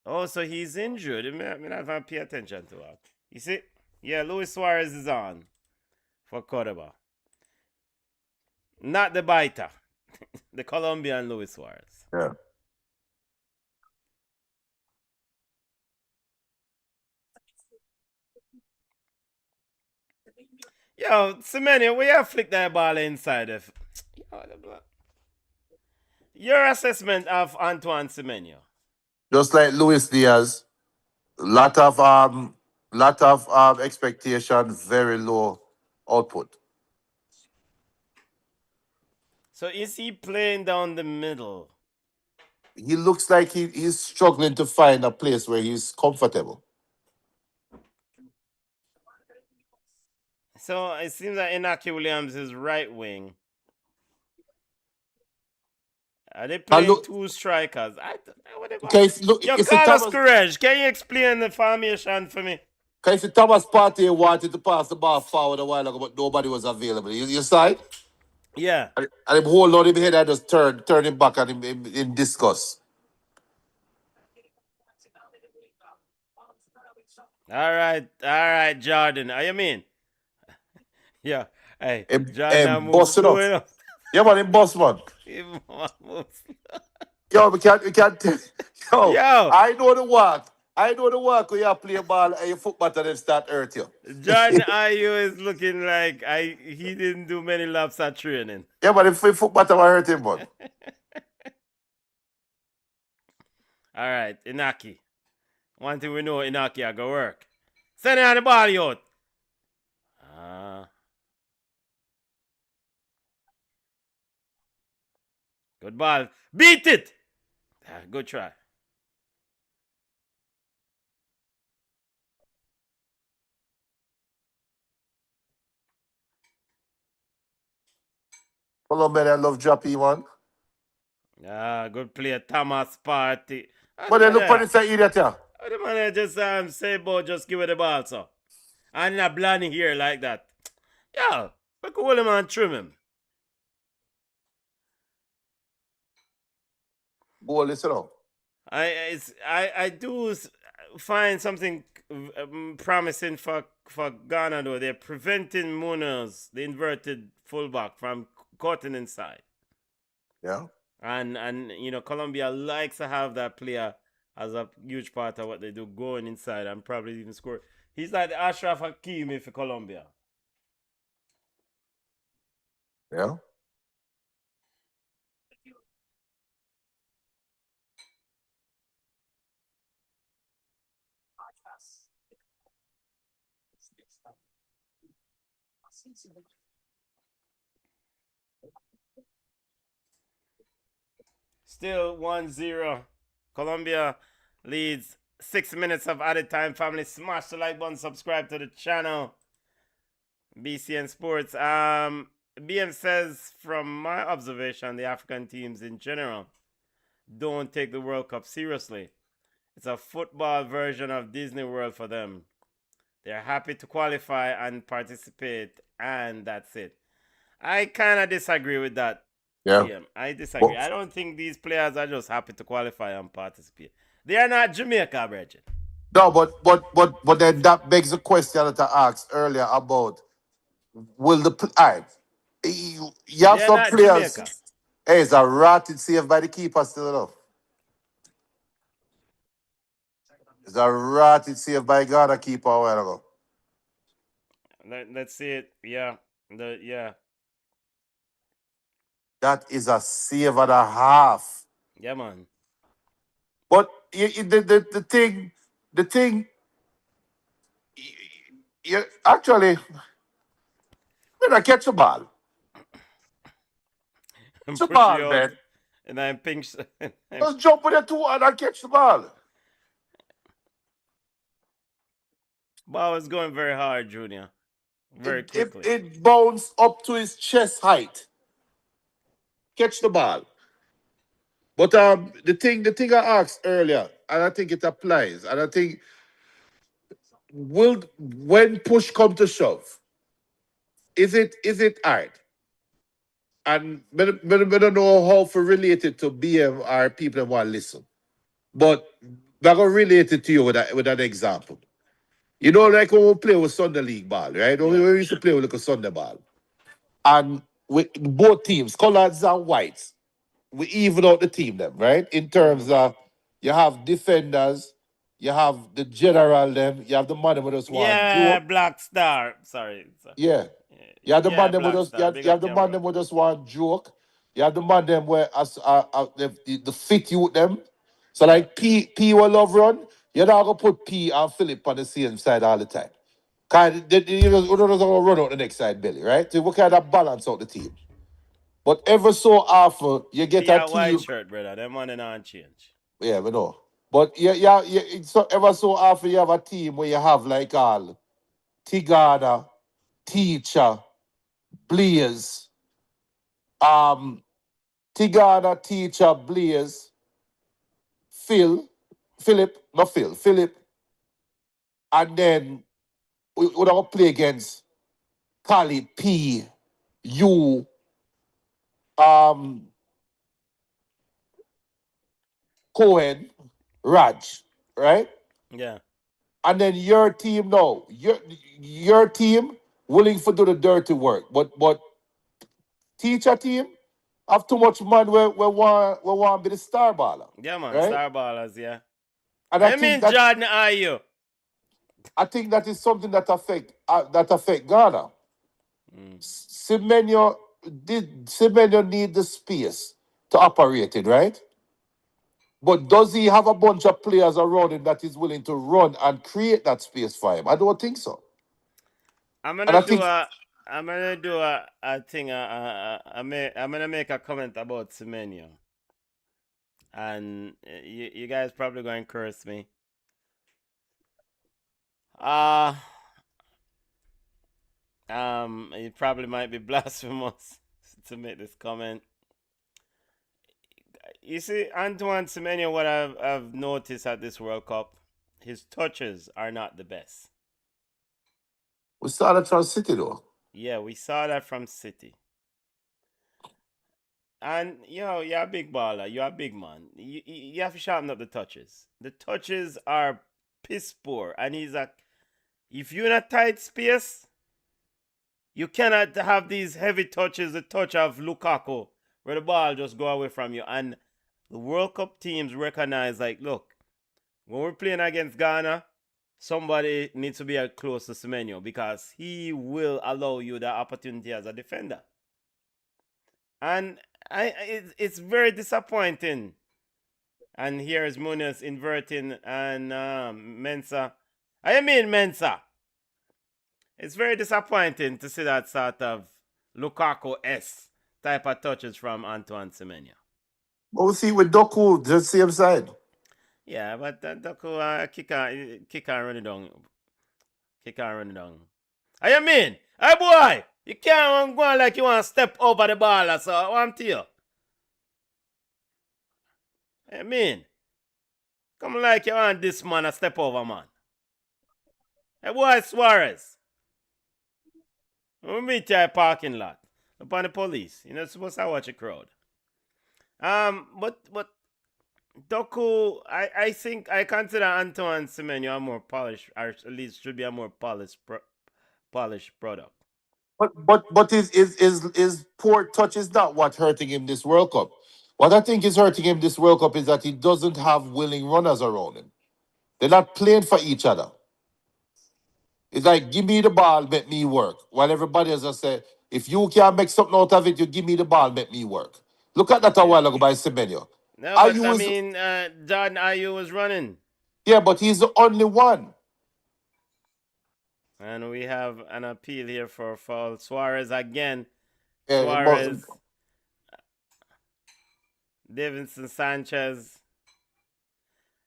Oh, so he's injured. I mean, I haven't paid attention to that. You see? Yeah, Luis Suarez is on for Cordoba. Not the biter. The Colombian Luis Suarez. Yeah. Yo, Semenyo, where you flick that ball inside of? Your assessment of Antoine Semenyo. Just like Luis Diaz, lot of expectation, very low output. So is he playing down the middle? He looks like he's struggling to find a place where he's comfortable. So it seems that Inaki Williams is right wing. Are they playing two strikers? Yo, Carlos Courage, can you explain the formation for me? Because Thomas Partey wanted to pass the ball forward a while ago, but nobody was available. You saw it? Yeah. And him hold on him head and just turn him back and him in disgust. All right, Jordan. How you mean? Yeah. Hey, Jordan moves going up. Yeah, man, him boss, man. Yo, we can't. Yo, I know the work. When you play ball and your foot button and start hurt you. Jordan Ayew is looking like he didn't do many laps at training. Yeah, but if foot button will hurt him, man. All right, Inaki. One thing we know, Inaki, I go work. Send it on the ball, yo. Good ball. Beat it! Good try. Colombia, I love dropping one. Good play, Thomas Partey. But then look for this idiot here. The man just say about just give it the ball, so. And in a blind here like that. Yeah, we could hold him and trim him. Go listen up. I do find something promising for Ghana though. They're preventing Munoz, the inverted fullback, from cutting inside. Yeah. And Colombia likes to have that player as a huge part of what they do, going inside and probably even score. He's like the Ashraf Hakimi for Colombia. Yeah. Still 1-0. Colombia leads. 6 minutes of added time. Family, smash the like button, subscribe to the channel. BCN Sports. BM says, from my observation, the African teams in general don't take the World Cup seriously. It's a football version of Disney World for them. They're happy to qualify and participate, and that's it. I kind of disagree with that, Yeah. GM. I disagree. But, I don't think these players are just happy to qualify and participate. They are not Jamaica, Bridget. no, but then that begs the question that I asked earlier about will all right. You They have are some not players. Jamaica. Hey, it's a rotted save by the keeper still enough. It's a rotted save by Ghana keeper a while ago. Let's see it. Yeah. Yeah. That is a save and a half. Yeah, man. But the thing, you actually when I catch the ball, And catch the push you ball, out. man. And I'm pink. Just jump with the two and I catch the ball. Ball was going very hard, Junior. Very quickly. It bounced up to his chest height. Catch the ball. But the thing I asked earlier, and I think it applies, and I think will when push come to shove, is it hard? And I don't know how to relate it to BM or people that want to listen. But I'm gonna relate it to you with an example. You know, like when we play with Sunday League ball, right? When Yeah. we used to play with like a Sunday ball. And with both teams, colors and whites, we even out the team them, right? In terms of you have defenders, you have the general them, you have the man with us one Yeah, joke. Black Star. Sorry. Yeah. You have the Yeah, man them with Black us, Star. Big you have up the man Cameron. them with us one joke. You have the man them where as the fit you with them. So Yeah. like P will love run, you're not gonna put P and Philip on the same side all the time. Kind you don't gonna run out the next side, Billy, right? So we kind of balance out the team. But ever so often you get P a a white team. shirt, brother. Them money not change. Yeah, we know. But yeah, it's so ever so often you have a team where you have like all Tigana, Teacher, Blaze, um, Tigana, Teacher, Blaze, Philip, and then we don't play against Kali, P, U, um, Cohen, Raj, right? Yeah. And then your team, no, your team willing to do the dirty work, but teacher team have too much man we want to be the star baller, Yeah, man. right? Star ballers, yeah. And I I think mean, that Jordan, are you? is something that affect Ghana. Mm. Semenyo need the space to operate it, right? But does he have a bunch of players around him that is willing to run and create that space for him? I don't think so. I'm And gonna I do think a. I'm gonna do a thing. I'm gonna make a comment about Semenyo, and you guys probably going to curse me. Uh it probably might be blasphemous to make this comment. You see, Antoine Semenyo, what I've noticed at this World Cup, his touches are not the best. we started from City though. Yeah, we saw that from City. And you're a big baller. You're a big man. You have to sharpen up the touches. The touches are piss poor, and if you're in a tight space, you cannot have these heavy touches. The touch of Lukaku, where the ball just go away from you. And the World Cup teams recognize, like, look, when we're playing against Ghana, somebody needs to be close to Semenyo because he will allow you the opportunity as a defender. And it's very disappointing. And here's Munoz inverting and Mensah. I mean Mensah. It's very disappointing to see that sort of Lukaku-esque type of touches from Antoine Semenyo. But we see with Doku, the same side. Yeah, but Doku kick and run it down. Kick and run it down. I mean, hey boy, you can't go on like you want to step over the ball, so I want to you. I mean, Come like you want this man a step over, man. Hey, boy, Suarez. We'll meet you at parking lot. Upon the police. You're not supposed to watch a crowd. But Doku, I think I consider Antoine Semenyo a more polished, or at least should be a more polished product. But his poor touch is not what hurting him this World Cup. What I think is hurting him this World Cup is that he doesn't have willing runners around him. They're not playing for each other. It's like, give me the ball, make me work. While everybody else just say, if you can't make something out of it, you give me the ball, make me work. Look at that a Yeah. while ago by Semenyo. No, but I Ayu is, mean, Jordan Ayu was running. yeah, but he's the only one. And we have an appeal here for foul. Suarez again. Yeah, but, Suarez. Davinson Sanchez.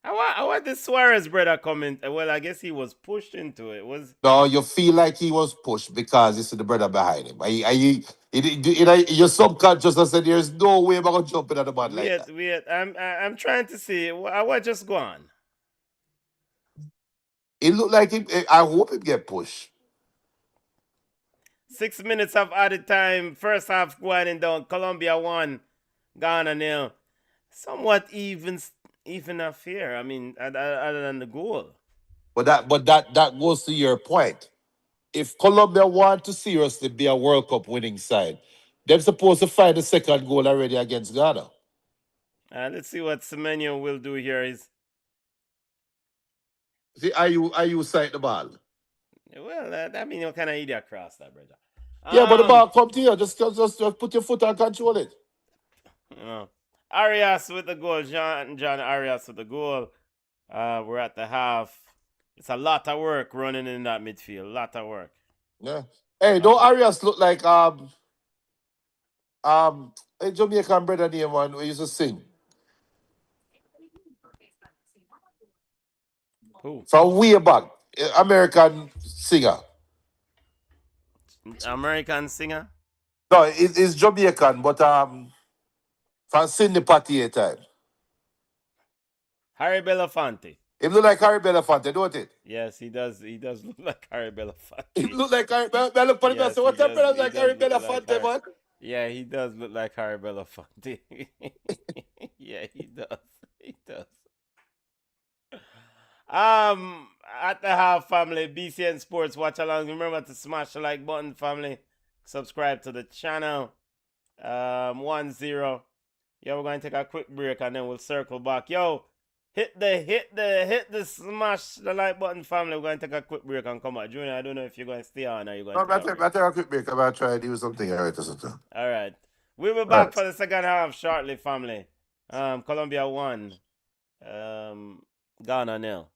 I want this Suarez brother coming. Well, I guess he was pushed into it. no, you feel like he was pushed because you see the brother behind him. Your subconscious said, there's no way I'm going to jump in at the man like that. Wait. I'm trying to see. What just gone? It looked like him. I hope he get pushed. 6 minutes of added time. First half going down. Colombia 1, Ghana 0. Somewhat even affair. I mean, other than the goal. But that goes to your point. If Colombia want to seriously be a World Cup winning side, they're supposed to find the second goal already against Ghana. Let's see what Semenyo will do here. See, are you sight the ball? I mean, what kind of idiot cross that, brother? Yeah, but the ball come to you. Just put your foot and control it. You know, Arias with the goal. John Arias with the goal. We're at the half. It's a lot of work running in that midfield. Lot of work. Yeah. Hey, don't Arias look like a Jamaican brother name one we used to sing Who? from way back, American singer. American singer? No, it's Jamaican, but from Sydney Party time. Harry Belafonte. It look like Harry Belafonte, don't it? Yes, he does. He does look like Harry It Belafonte. look like Harry Belafonte. I Yes, say, he what's up, does. brother? He Like does Harry look like Belafonte, Harry. man. Yeah, he does look like Harry Belafonte. Yeah, he does. He does. At the half, family, BCN Sports, watch along. Remember to smash the like button, family. Subscribe to the channel. 1-0. Yo, we're going to take a quick break and then we'll circle back. Yo, hit the smash the like button, family. We're going to take a quick break and come back. Junior, I don't know if you're going to stay on or you're going No, to take a break. take a quick break. I'm going to try to do something right or something. All right. We'll be All back right. for the second half shortly, family. Colombia 1. Ghana 0.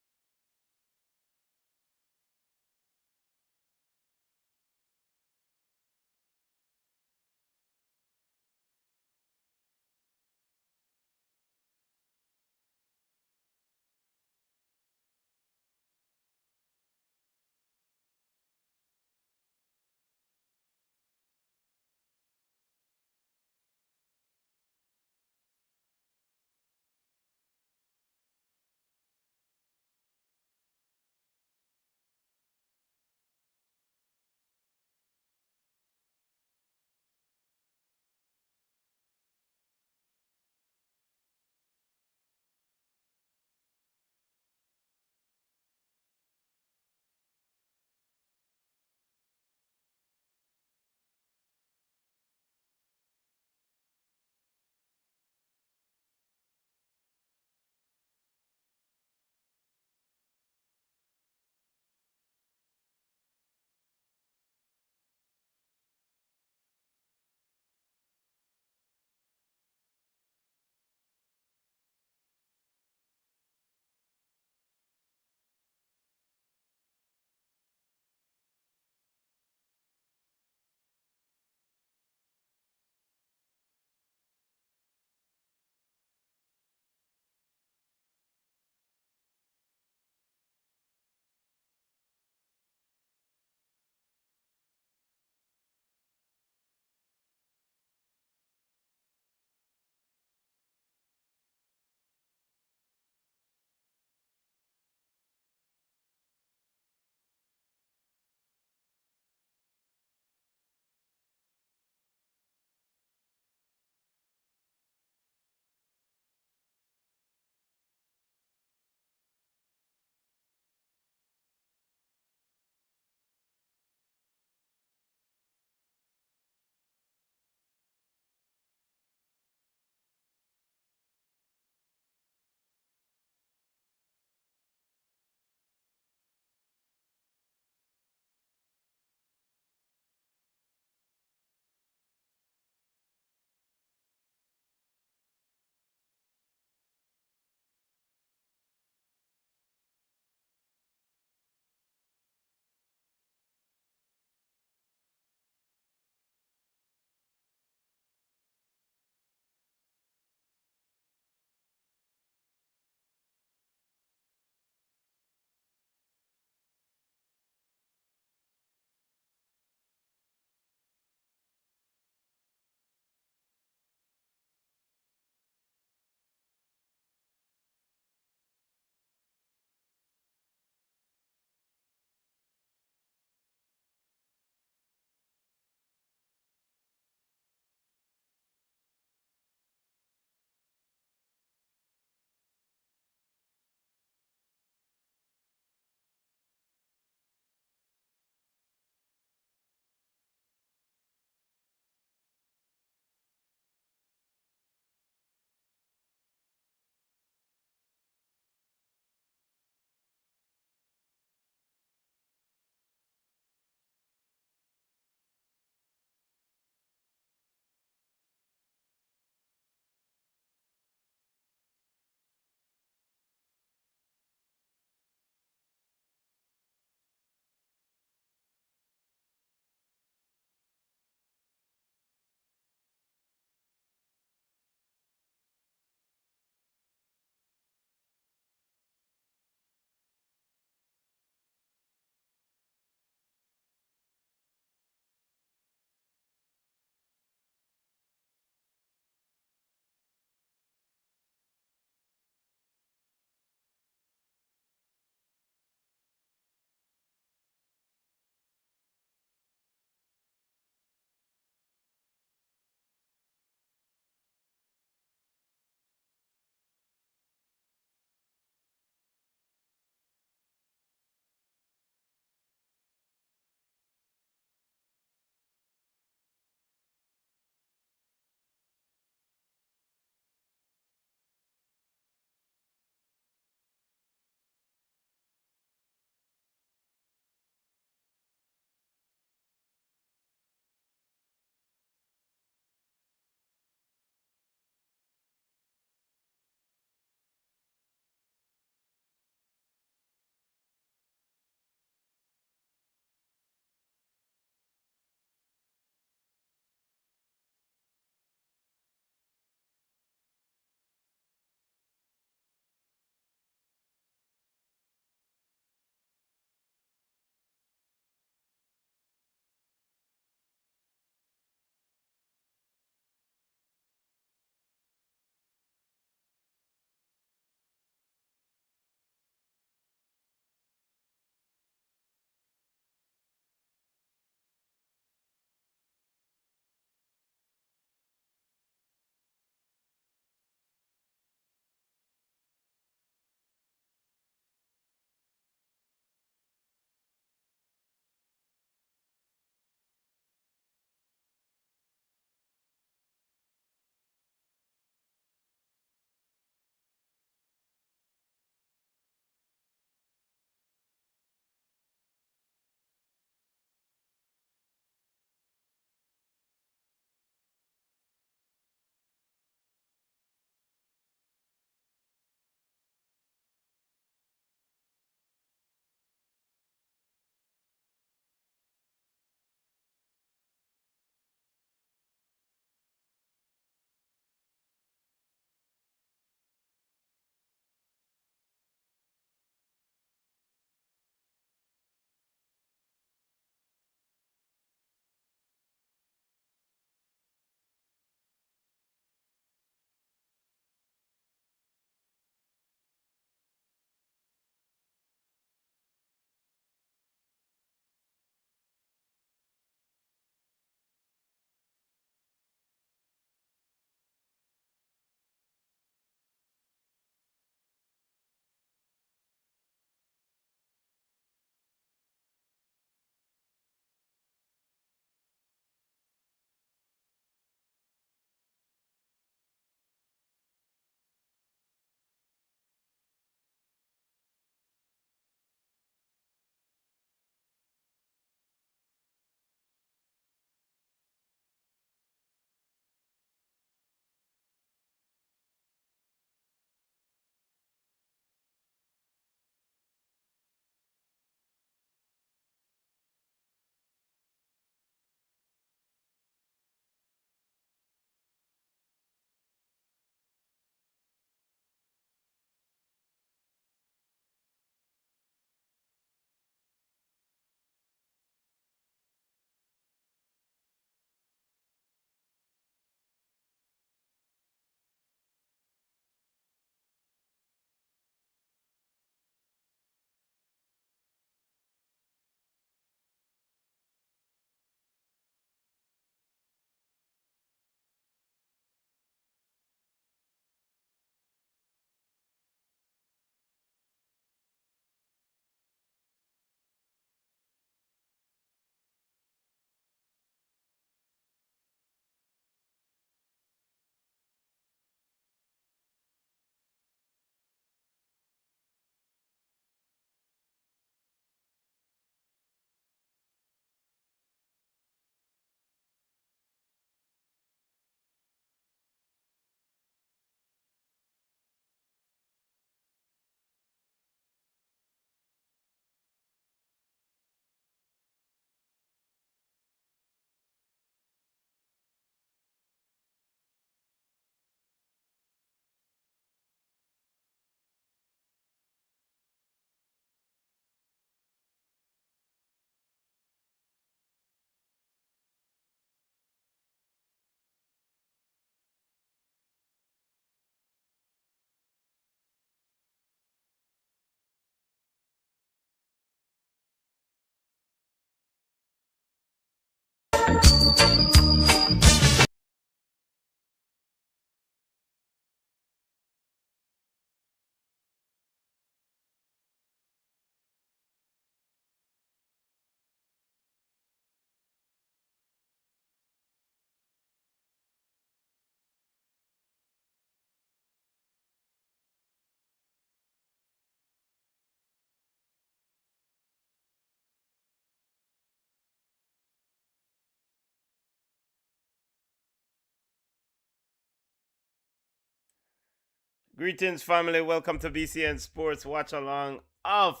Greetings, family. Welcome to BCN Sports Watch Along of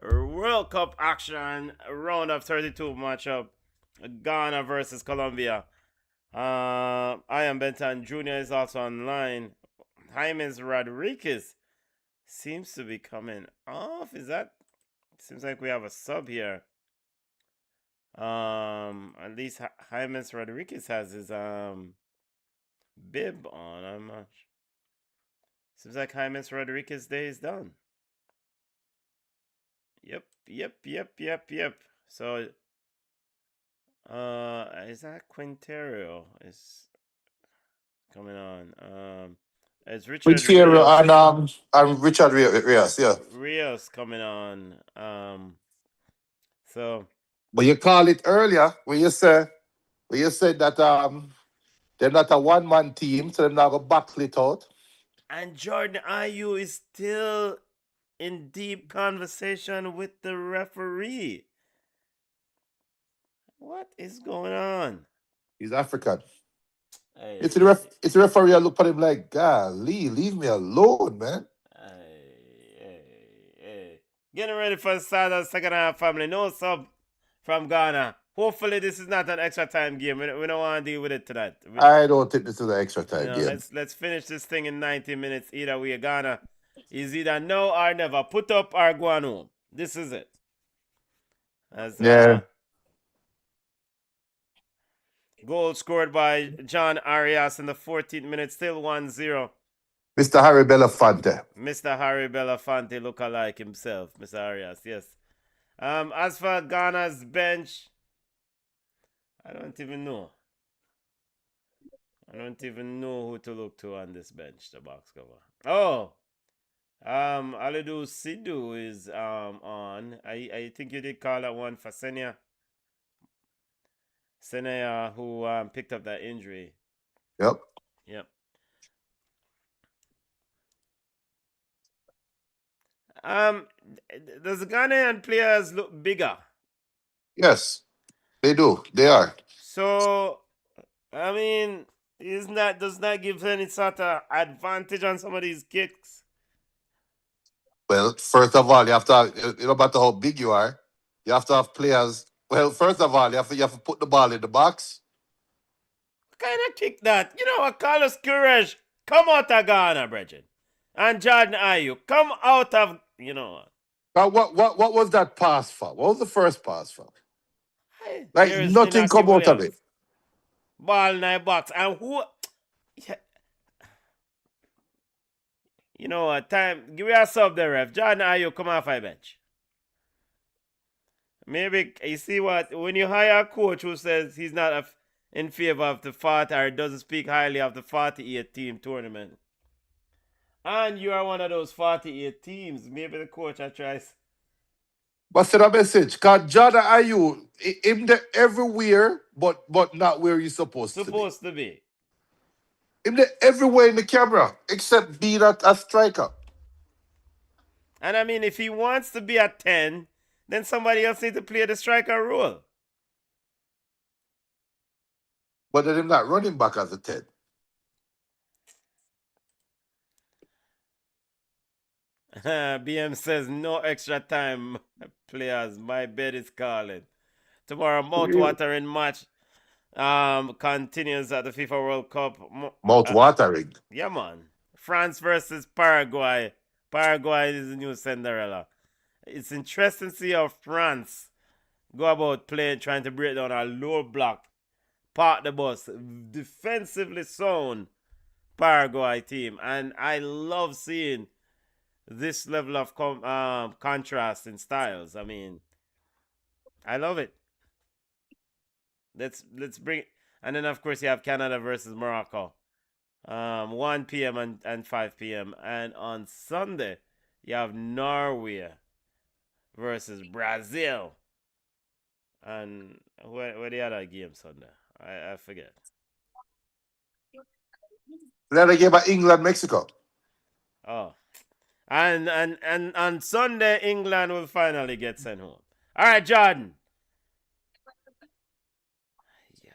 World Cup action, round of 32 matchup, Ghana versus Colombia. I am Benton Jr. is also online. James Rodriguez seems to be coming off. Seems like we have a sub here. At least James Rodriguez has his bib on. I'm not. Seems like James Rodriguez day is done. Yep. So, is that Quintero is coming on? It's Richard Quintero Rios. and Richard Rios, yeah. Rios coming on. So But you call it earlier when you said that they're not a one-man team, so they're not gonna battle it out. and Jordan Ayew is still in deep conversation with the referee. What is going on? He's African. Hey, It's the referee. I look at him like, golly, leave me alone, man. hey. Getting ready for the start of the second half, family. No sub from Ghana. Hopefully, this is not an extra time game. We don't want to deal with it tonight. I don't think this is an extra time game. Let's finish this thing in 90 minutes. Either way, Ghana is either now or never. Put up or go on home. This is it. Yeah. Goal scored by John Arias in the 14th minute, still 1-0. Mr. Harry Belafonte. Mr. Harry Belafonte look alike himself, Mr. Arias, yes. As for Ghana's bench, I don't even know. I don't even know who to look to on this bench, the box cover. Oh, Alidu Sidhu is on. I think you did call that one for Senia. Senia, who picked up that injury. Yep. Does the Ghanaian players look bigger? Yes, they do. They are. So, I mean, does that give any sort of advantage on some of these kicks? Well, first of all, you have to have, no matter how big you are, you have to have players. Well, first of all, you have to put the ball in the box. What kind of kick that? You know what, Carlos Courage, come out of Ghana, Bridget. And Jordan Ayew, come out of, you know what. What was that pass for? What was the first pass for? Like Here's nothing Inaki come out of Williams. it. Ball in the box. And who? Yeah. You know what? Give me a sub there, ref. Jordan Ayew, come off my bench. Maybe, you see what? When you hire a coach who says he's not in favor of the 40 or doesn't speak highly of the 48 team tournament, and you are one of those 48 teams, maybe the coach tries. But send a message. Because Jordan Ayew, him there everywhere, but not where he's supposed to be. Him there everywhere in the camera, except being a striker. And I mean, if he wants to be at 10, then somebody else needs to play the striker role. But then him not running back as a 10. BM says no extra time, players. My bed is calling. Tomorrow, mouth-watering match continues at the FIFA World Cup. Mouth-watering. Yeah, man. France versus Paraguay. Paraguay is the new Cinderella. It's interesting to see how France go about playing, trying to break down a low block, park the bus, defensively sound Paraguay team. And I love seeing this level of contrast in styles. I mean, I love it. Let's bring it. And then, of course, you have Canada versus Morocco. 1 p.m. and 5 p.m. And on Sunday, you have Norway versus Brazil. And where the other game Sunday? I forget. The other game at England, Mexico. Oh. And on Sunday, England will finally get sent home. All right, Jordan. Yeah,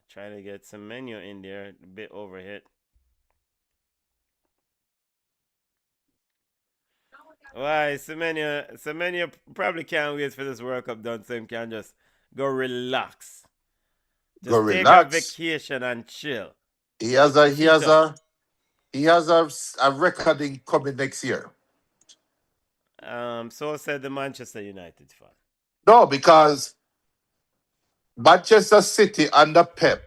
trying to get some menu in there. A bit overhit. Why? Semenyo probably can't wait for this World Cup done so he can just go relax. Go Just take a relax. vacation and chill. He has Put a your he feet has up. a he has a recording coming next year. So said the Manchester United fan. No, because Manchester City under Pep.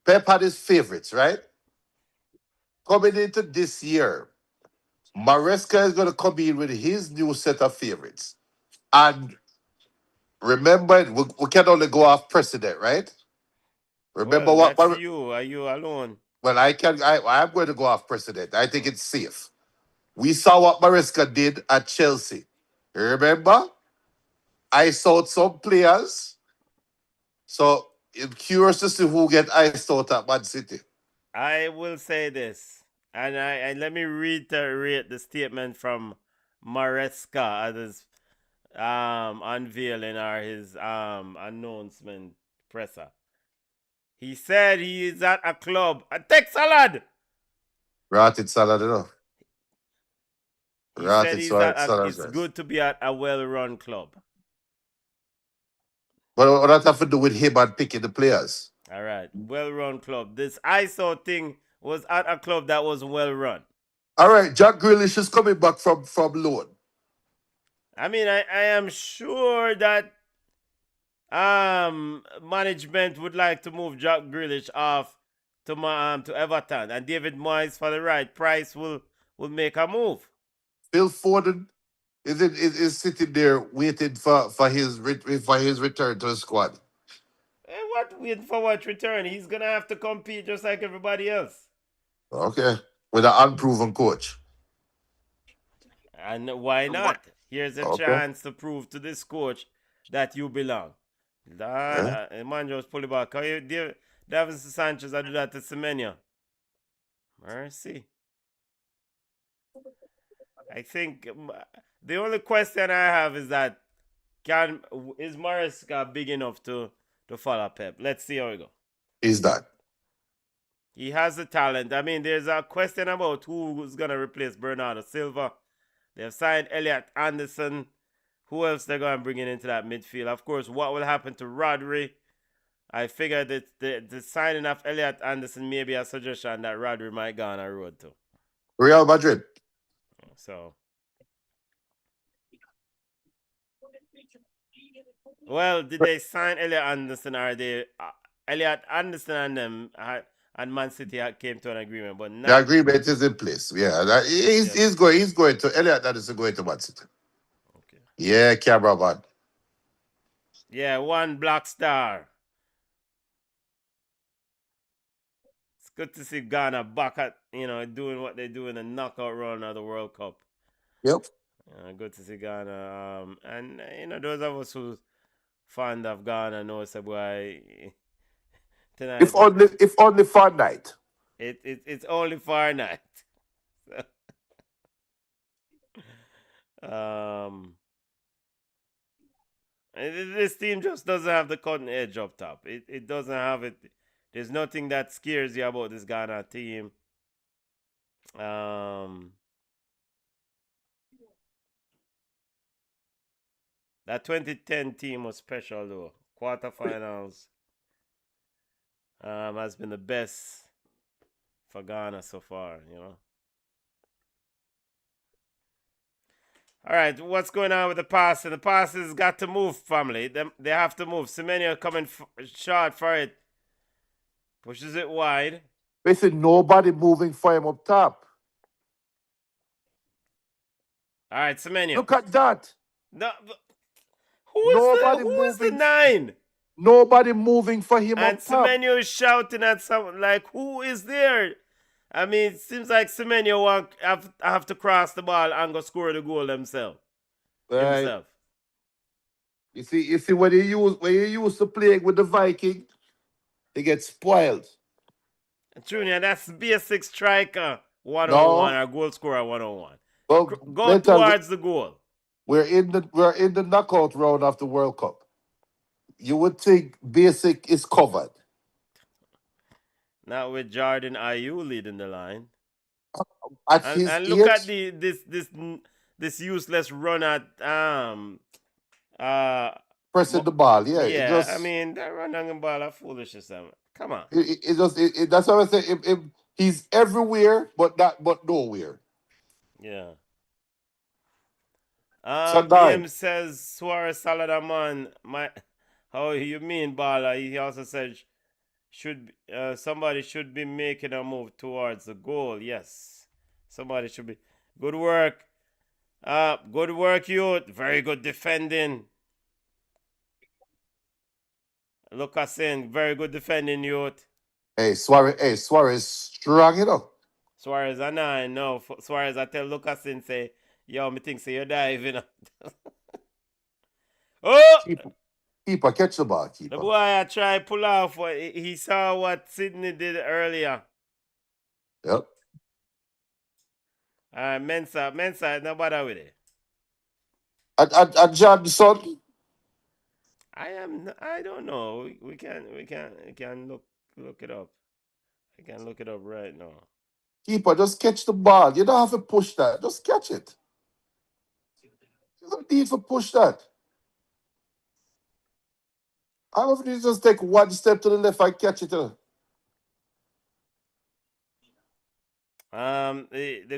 Pep had his favorites, right? Coming into this year, Maresca is going to come in with his new set of favorites. And remember, we can only go off precedent, right? Remember Well, what? that's you. Are you alone? Well, I'm going to go off precedent. I think it's safe. We saw what Maresca did at Chelsea. Remember? I saw some players. So I'm curious to see who get iced out at Man City. I will say this, and let me reiterate the statement from Maresca at his unveiling or his announcement presser. He said he is at a club. A tech salad. Rotted salad, you know. He said Rotted salad. it's good to be at a well-run club. But what does that have to do with him and picking the players? All right, well-run club. This ISO thing was at a club that was well-run. All right, Jack Grealish is coming back from loan. I mean, I am sure that management would like to move Jack Grealish off to Everton, and David Moyes for the right price will make a move. Phil Foden is sitting there waiting for his return to the squad. What waiting for what return? He's gonna have to compete just like everybody else. Okay, with an unproven coach. And why not? Here's a Okay. chance to prove to this coach that you belong. Yeah. Man just pull it back. How you Davinson Sanchez I do that to Semenyo? Mercy. I think the only question I have is that is Maresca big enough to follow Pep? Let's see how we go. Is that? He has the talent. I mean, there's a question about who's gonna replace Bernardo Silva. They've signed Elliot Anderson. Who else they're going to bring into that midfield? Of course, what will happen to Rodri? I figured that the signing of Elliot Anderson may be a suggestion that Rodri might go on a road to. Real Madrid. So, well, did they sign Elliot Anderson, or they Elliot Anderson and them and Man City came to an agreement? But now The agreement is in place. Yeah, he's going to Elliot Anderson going to Man City. Okay. Yeah, cameraman. Yeah, one black star. It's good to see Ghana back at doing what they do in the knockout round of the World Cup. Yep. Good to see Ghana. And those of us who fond of Ghana know say boy tonight. If only for night. It's only for night. This team just doesn't have the cutting edge up top. It doesn't have it. There's nothing that scares you about this Ghana team. That 2010 team was special though. Quarterfinals has been the best for Ghana so far, All right, what's going on with the pass? The passes got to move, family. They have to move. Semenyo coming short for it. Pushes it wide. Basically, nobody moving for him up top. All right, Semenyo. Look at that. No, who is the 9? Nobody moving for him and up top. And Semenyo is shouting at someone like, who is there? I mean, it seems like Semenyo have to cross the ball and go score the goal himself. You see when you used to playing with the Viking, they get spoiled. Junior, that's basic striker 101 or goal scorer 101. Well, go towards the goal. We're in the knockout round of the World Cup. You would think basic is covered. Now with Jordan Ayew leading the line. And look at this this useless run at uh Pressing the ball. Yeah, it yeah, I just mean that run on the ball are foolishness. Come on. that's what I say. He's everywhere, but nowhere. Yeah. Sunday. BM says Suarez Saladaman. My, how you mean, Bala? He also said somebody should be making a move towards the goal. Yes, somebody should be. Good work. Good work, youth. Very good defending. Lucasin, very good defending, youth. Suarez strong, you know. Suarez, I know. Suarez, I tell Lucasin, say, yo, me think say you're diving. Oh! Keeper, catch the ball, The keeper. boy I try pull off. He saw what Sydney did earlier. Yep. Mensa, no bother with it. At Johnson, I don't know. We can look it up. I can look it up right now. keeper, just catch the ball. You don't have to push that. Just catch it. You don't need to push that. I don't need to just take one step to the left and catch it. The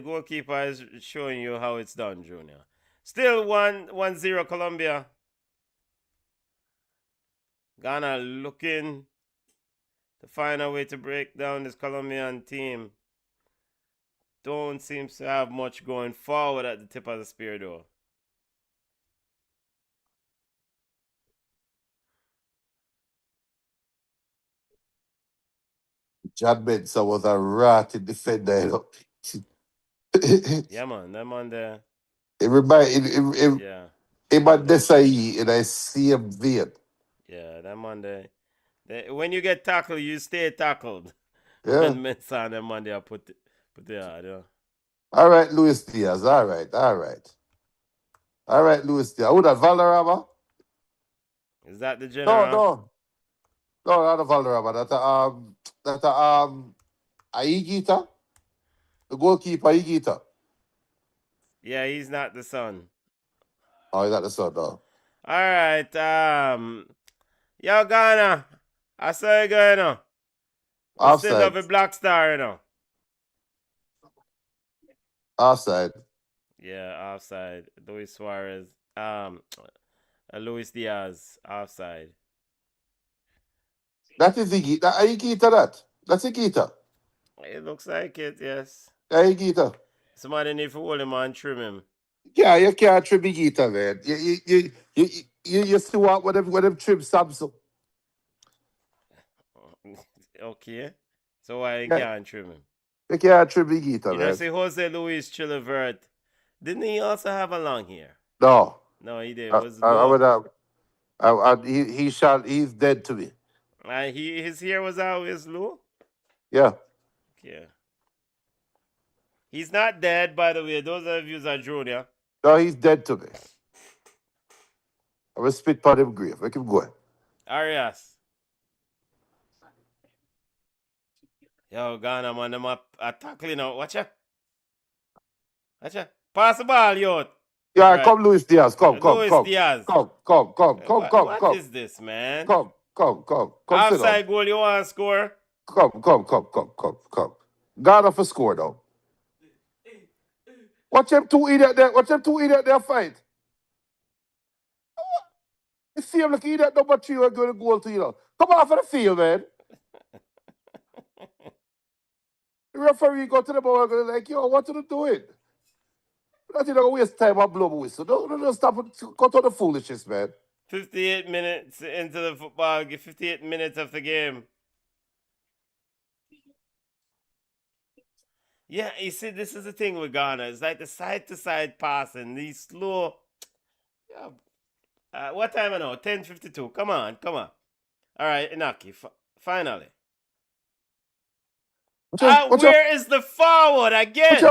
goalkeeper is showing you how it's done, Junior. Still 1-0 Colombia. Ghana looking to find a way to break down this Colombian team. Don't seem to have much going forward at the tip of the spear, though. John Mensah was a ratty defender. You know. Yeah, man. Them on there. It remind it, Yeah. him and Desai in a same vein. Yeah, them on there. When you get tackled, you stay tackled. Yeah. When Mensah and them on there put the hard, yeah. All right, Luis Diaz. All right. All right, Luis Diaz. Who that Valderrama? Is that the No, general? no. No, not a Valderrama. That Aigita, the goalkeeper Aigita. Yeah, he's not the son. Oh, he's not the son, no. All right. Yo, Ghana. I saw you going, you know. We still have Offside. a black star, you know. Offside. Yeah, offside. Luis Suarez. Luis Diaz, offside. That is Aigita. That Aigita, that. That's Aigita. It looks like it, yes. Aigita. Somebody need to hold him and trim him. Yeah, you can't trim Aigita, man. You see what them trim Samsung. Okay. So why you Yeah. can't trim him? You can't trim Aigita, You know, man. see Jose Luis Chilivert. Didn't he also have a long hair? No. No, he did. It I was would low. he's dead to me. His hair was always low? Yeah. Yeah. He's not dead, by the way. Those are views are Junior. No, he's dead to me. I will spit part of him grave. Make him go. Arias. Yo, Ghana, man, them are tackling out. Watch ya. Pass the ball, yo. Yeah, Right. come Luis Diaz. Come. Luis Diaz. Come. What is this, man? Come. Sit down. Outside goal, you want to score? Come. Ghana for score now. Watch them two idiot there fight. You see him like idiot number 3 are going to goal to you know. Come off of the field, man. The referee go to the ball and go like, yo, what are you doing? Not going to waste time on blow whistle. Don't stop it. Cut out the foolishness, man. 58 minutes into the football, 58 minutes of the game. Yeah, you see, this is the thing with Ghana. It's like the side-to-side passing, these slow. Yeah. What time I know? 10:52. Come on. All right, Inaki, finally. Where is the forward again?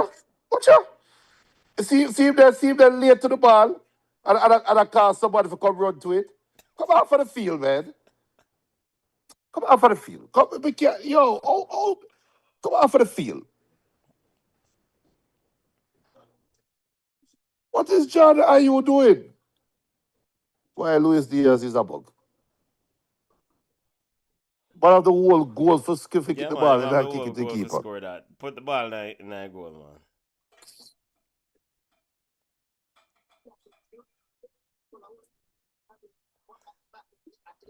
Watch out. See him there late to the ball, and I call somebody to come run to it. Come out for the field, man. Come out for the field. Come out for the field. What is John Ayew doing? Why Luis Diaz is a bug. One of the whole goal for skipping Yeah, the man, ball him and have the then kick whole it to goal for keeper. score that. Put the ball in that goal,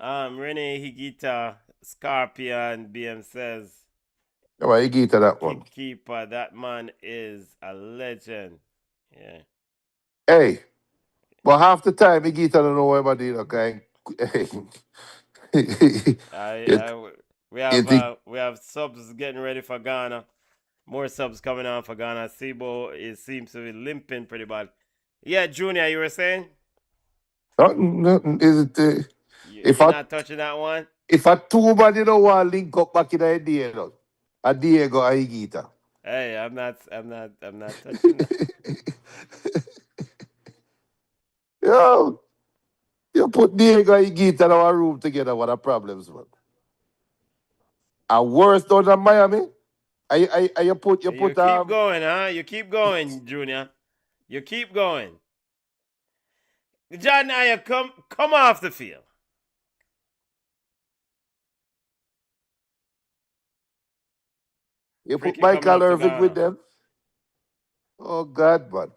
man. Rene Higuita, Scorpion, BM says, Yeah, man, he get to that one. keeper, that man is a legend. Yeah. Hey, but half the time he get to know what I'm doing, okay? it, We have subs getting ready for Ghana. More subs coming on for Ghana. Sibo seems to be limping pretty bad. Yeah, Junior, you were saying? nothing is it, if You're I not touching that one? if I two man you know want link up back in the day, you know, a Diego and Higuita. Hey, I'm not touching that. Yo, you put Diego and Higuita in our room together, what are problems, man? And worse down than Miami. You put You keep going, huh? You keep going, Junior. You keep going. John Ayer, come off the field. you Free put kick coming Michael up to Irving with Ghana. them. Oh God, man.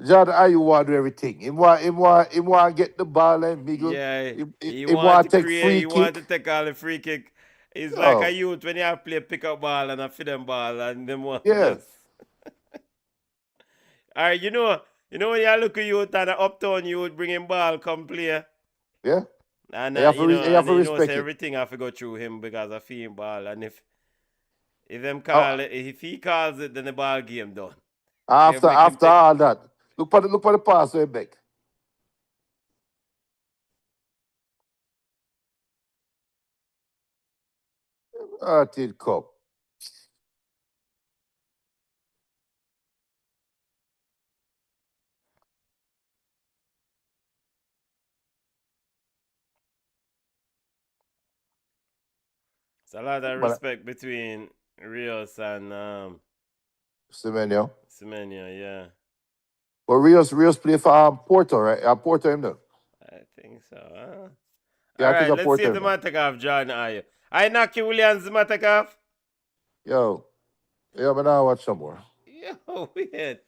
John Ayew want do everything. He want get the ball and miggle. Yeah, he He want want to take create, free he want to kick. take all the free kick. It's like a Oh, youth when you have play pick up ball and a feed them ball and them want yeah, just. Alright, when you look at youth and the uptown youth bringing ball come play. yeah. And You have and to you know say respect it. everything have to go through him because of feeding ball. And Oh, if he calls it, then the ball game done. They after make him take. all that, look for the pass way back. Till cup. It's a lot of But respect between Rios and Semenyo. Semenya, yeah. But Rios play for Porto, right? Porto him there. I think so, huh? Yeah, I think Alright, I let's see Porto if him the there. man take off John Ayew. I knock you Williams the man take off. Yo, yeah, but now I watch some more. Yo, weird.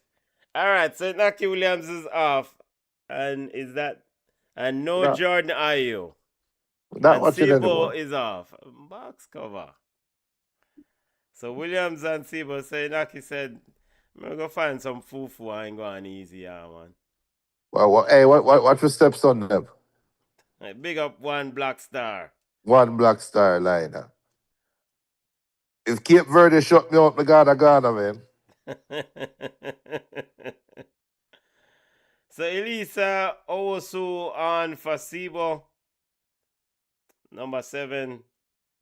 Alright, so Naki Williams is off. And is that and no Not, Jordan Ayew. not And watching Sibo anymore. is off. Box cover. So Williams and Sibo say Naki said, I'm gonna go find some fufu and go on easy, yeah, man. Well, hey, what your steps on them? Hey, big up one black star. One Black Star liner. If Cape Verde shut me up, the Ghana, man. So Elisa Owosu on for Sibo. Number 7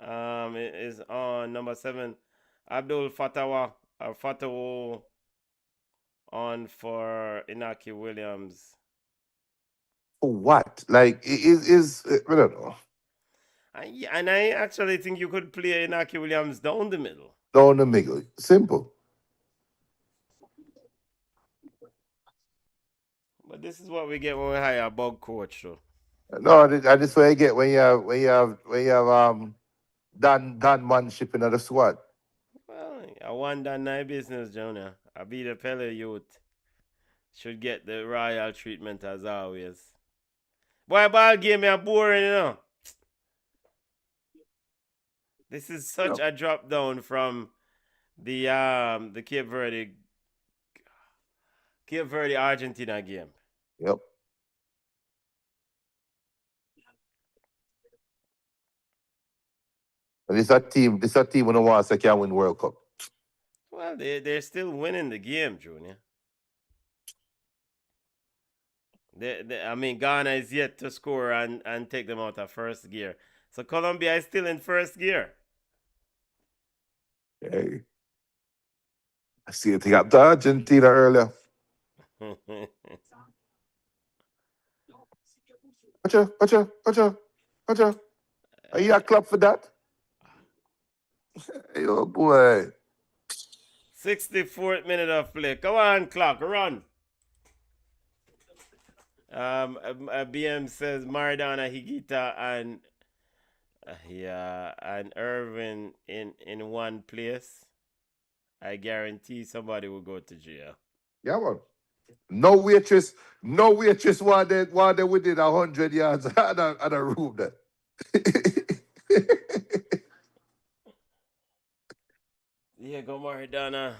is on number 7. Abdul Fatawa or Fatawo on for Inaki Williams. For what? Like, I don't know. And I actually think you could play Inaki Williams down the middle. Down the middle. Simple. But this is what we get when we hire a bug coach, though. No, and this what I get when you have Dan manship in the squad. Well, I want that night business, Jonah. I be the Pele youth. Should get the royal treatment as always. Boy, ball game are boring, you know. This is such a drop down from the Cape Verde Argentina game. Yep. And this a team who don't want to say can win World Cup. Well, they're still winning the game, Junior. I mean, Ghana is yet to score and take them out of first gear. So Colombia is still in first gear. Hey. I see it got to Argentina earlier. Watcha. Are you a club for that? Hey, oh boy. 64th minute of play. Come on, clock, run. BM says Maradona, Higuita, and and Irvin in one place. I guarantee somebody will go to jail. Yeah, man. No waitress while they within 100 yards and a room there. Yeah, go Maradona.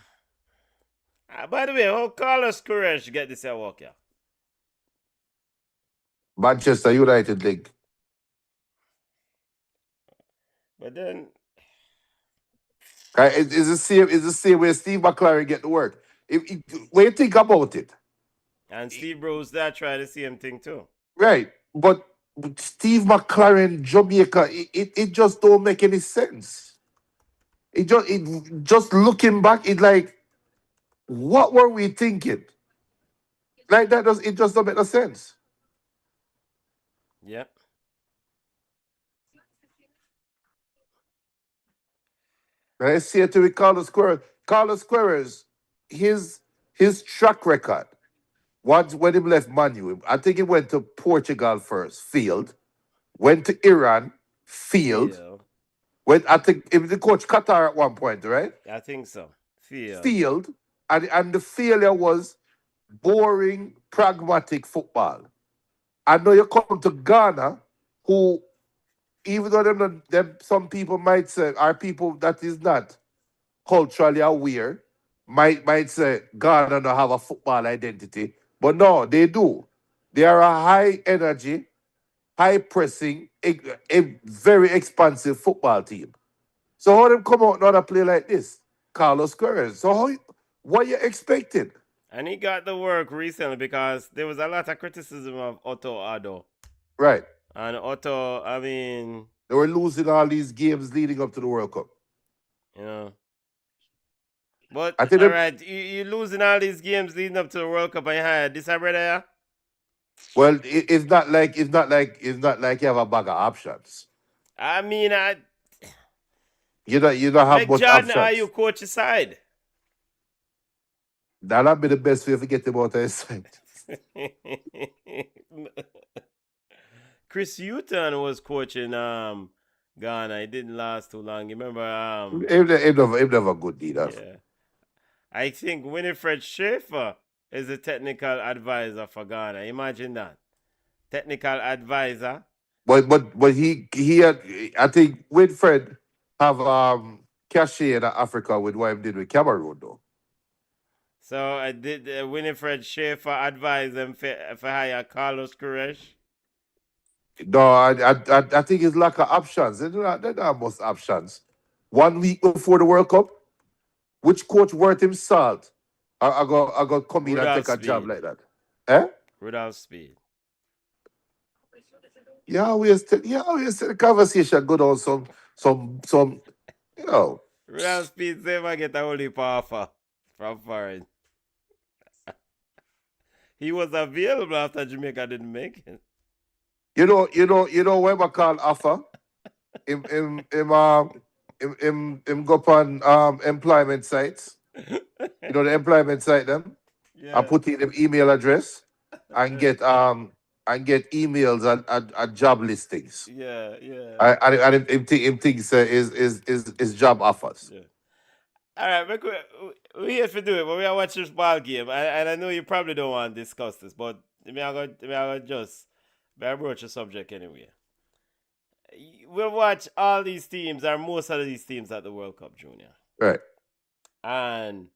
By the way, how Carlos Courage get this at work, yeah? Manchester United league. But then, It's the same way Steve McLaren get to work. When you think about it, and Steve Bruce that tried the same thing too. right? But Steve McLaren, Jamaica, it just don't make any sense. It just looking back, it like, what were we thinking? Like it just don't make no sense. Yep. And I see it to Carlos Queiroz. Carlos Queiroz, his track record. Once when he left Manu, I think he went to Portugal first, failed. Went to Iran, failed. Feel. I think he was the coach Qatar at one point, right? I think so. Feel. Failed, and the failure was boring, pragmatic football. I know you come to Ghana, who, even though them some people might say are people that is not culturally aware, might say Ghana don't have a football identity. But no, they do. They are a high energy, high pressing, a very expansive football team. So how them come out and play like this? Carlos Queiroz. So what you expecting? And he got the work recently because there was a lot of criticism of Otto Addo. Right. And Otto, I mean, They were losing all these games leading up to the World Cup. you know. But I think all right, you losing all these games leading up to the World Cup and you had this brother, yeah? Well, it's not like you have a bag of options. I mean, You don't have Meg much Jordan, are options. you coach side? That'll be the best way to get them out of his side. Chris Hutton was coaching Ghana. It didn't last too long. You remember Him never good leader. yeah. I think Winifred Schaefer is the technical advisor for Ghana. Imagine that. Technical advisor. But he had, I think Winfred have cachet in Africa with what he did with Cameroon though. So I did Winifred Schaefer advise them for hire Carlos Queiroz. No, I think it's lack of options. They don't have most options. 1 week before the World Cup, which coach worth him salt? I got come in and Rudolph take a job Speed. like that. Eh? Rudolph Speed. Yeah, always the conversation go on some Rudolph Speed say I get a whole heap of offer from foreign. He was available after Jamaica didn't make it. You know what I call offer? Him go upon employment sites. You know the employment site them? Yeah. I put in them email address and get emails and job listings. Yeah, yeah. And him thinks is job offers. Yeah. All right, we here to do it, but we are watching this ball game, and I know you probably don't want to discuss this, but I go just broach the subject anyway. We'll watch all these teams, or most of these teams at the World Cup, Junior. Right. And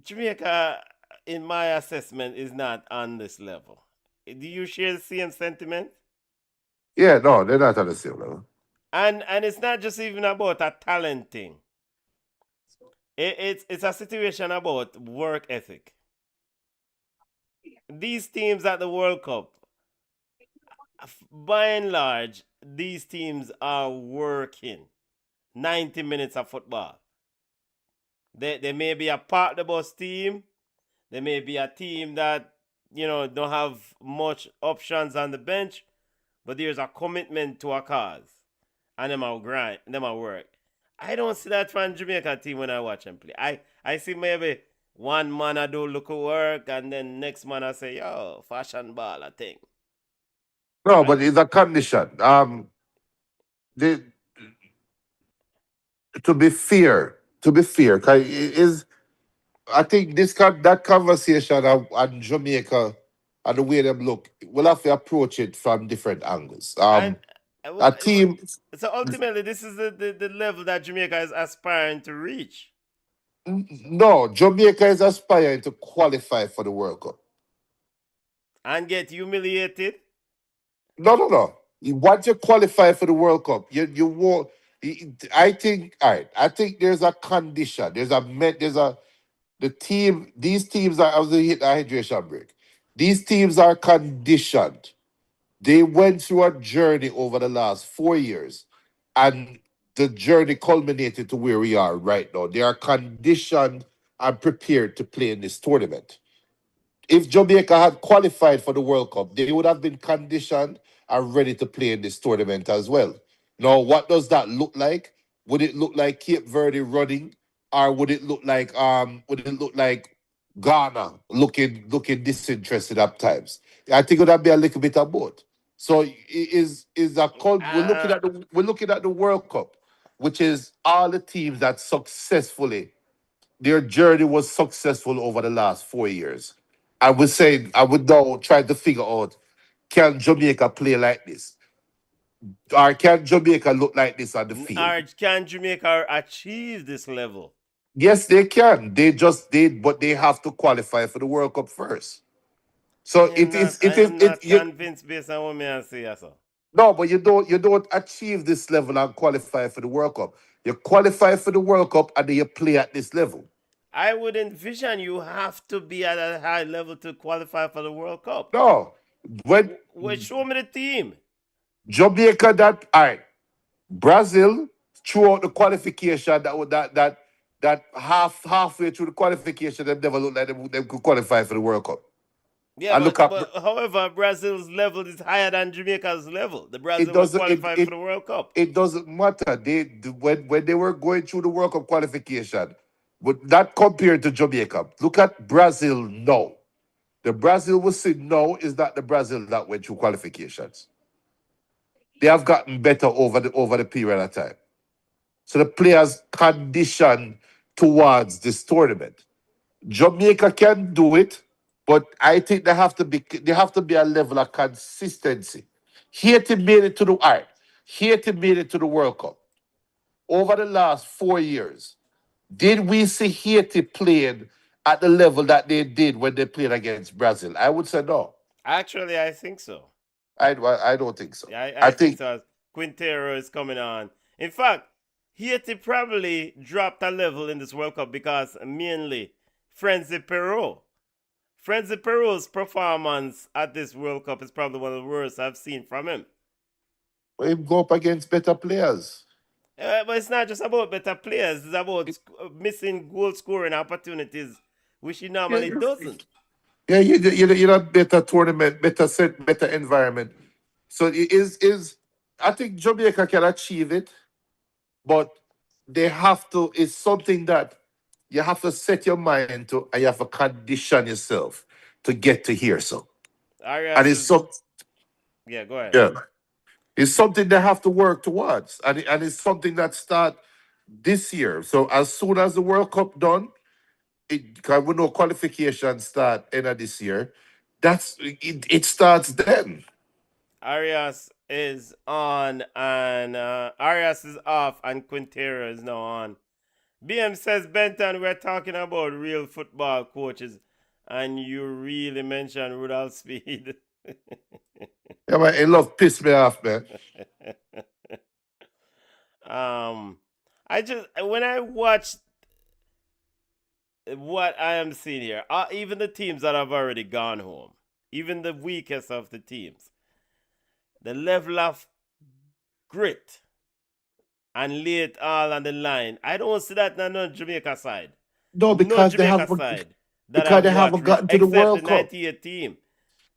Jamaica, in my assessment, is not on this level. Do you share the same sentiment? Yeah, no, they're not on the same level. And it's not just even about a talent thing. It's a situation about work ethic. These teams at the World Cup, by and large, these teams are working 90 minutes of football. They may be a part of the bus team. They may be a team that, don't have much options on the bench, but there's a commitment to a cause. And them are grind, them are work. I don't see that from Jamaica team when I watch them play. I see maybe one man I do look at work and then next man I say, yo, fashion ball, I think. No, Right? but it's a condition. The, to be fair, 'cause it is I think that conversation on Jamaica and the way them look, we'll have to approach it from different angles. And A team, so ultimately, this is the level that Jamaica is aspiring to reach. no, Jamaica is aspiring to qualify for the World Cup. And get humiliated. No, no, no. Once you qualify for the World Cup, you won't. I think, all right. I think there's a condition. There's a the team. These teams are. I was gonna hit the hydration break. These teams are conditioned. They went through a journey over the last 4 years, and the journey culminated to where we are right now. They are conditioned and prepared to play in this tournament. If Jamaica had qualified for the World Cup, they would have been conditioned and ready to play in this tournament as well. Now, what does that look like? Would it look like Cape Verde running, or would it look like Ghana looking disinterested at times? I think it would be a little bit of both. So is a called we're looking at the World Cup, which is all the teams that successfully their journey was successful over the last 4 years. I would now try to figure out, can Jamaica play like this? Or can Jamaica look like this on the field? Or can Jamaica achieve this level? Yes, they can. They just did, but they have to qualify for the World Cup first. So I it is am it not you convinced based on what me I see, so. no, but you don't achieve this level and qualify for the World Cup. You qualify for the World Cup and then you play at this level. I would envision you have to be at a high level to qualify for the World Cup. No, when Well, show me the team. Jamaica that all right. Brazil throughout the qualification that halfway through the qualification them never looked like them could qualify for the World Cup. Yeah, And look at but however, Brazil's level is higher than Jamaica's level. The it Brazil will doesn't qualify for the World Cup. it doesn't matter. When they were going through the World Cup qualification, but not compared to Jamaica. Look at Brazil now. The Brazil we see now is not the Brazil that went through qualifications. They have gotten better over the period of time. So the players condition towards this tournament. Jamaica can do it, but I think they have to be a level of consistency. Haiti made it to the art. Haiti made it to the World Cup. Over the last 4 years, did we see Haiti playing at the level that they did when they played against Brazil? I would say no. Actually, I think so. I don't think so. Yeah, I I think think so. Quintero is coming on. In fact, Haiti probably dropped a level in this World Cup because mainly Frenzy Perot. Frenzy Perot's performance at this World Cup is probably one of the worst I've seen from him. we go up against better players. But it's not just about better players, it's about missing goal scoring opportunities, which he normally Yeah, doesn't. yeah, you know better tournament, better set, better environment. So it is I think Jamaica can achieve it, but they have to. It's something that you have to set your mind to, and you have to condition yourself to get to here. So, and Arias it's is. so Yeah, go ahead. yeah, it's something they have to work towards, and it's something that start this year. So as soon as the World Cup done, because we know qualifications start end of this year. It starts then. Arias is on and Arias is off and Quintero is now on. BM says, Benton, we're talking about real football coaches and you really mentioned Rudolph Speed. Yeah, man, it love piss me off, man. I just when I watch what I am seeing here, even the teams that have already gone home, even the weakest of the teams, the level of grit and lay it all on the line. I don't see that on the Jamaica side. No, No because Jamaica side that because I've they watched, haven't gotten to the except the World Cup. 98 team.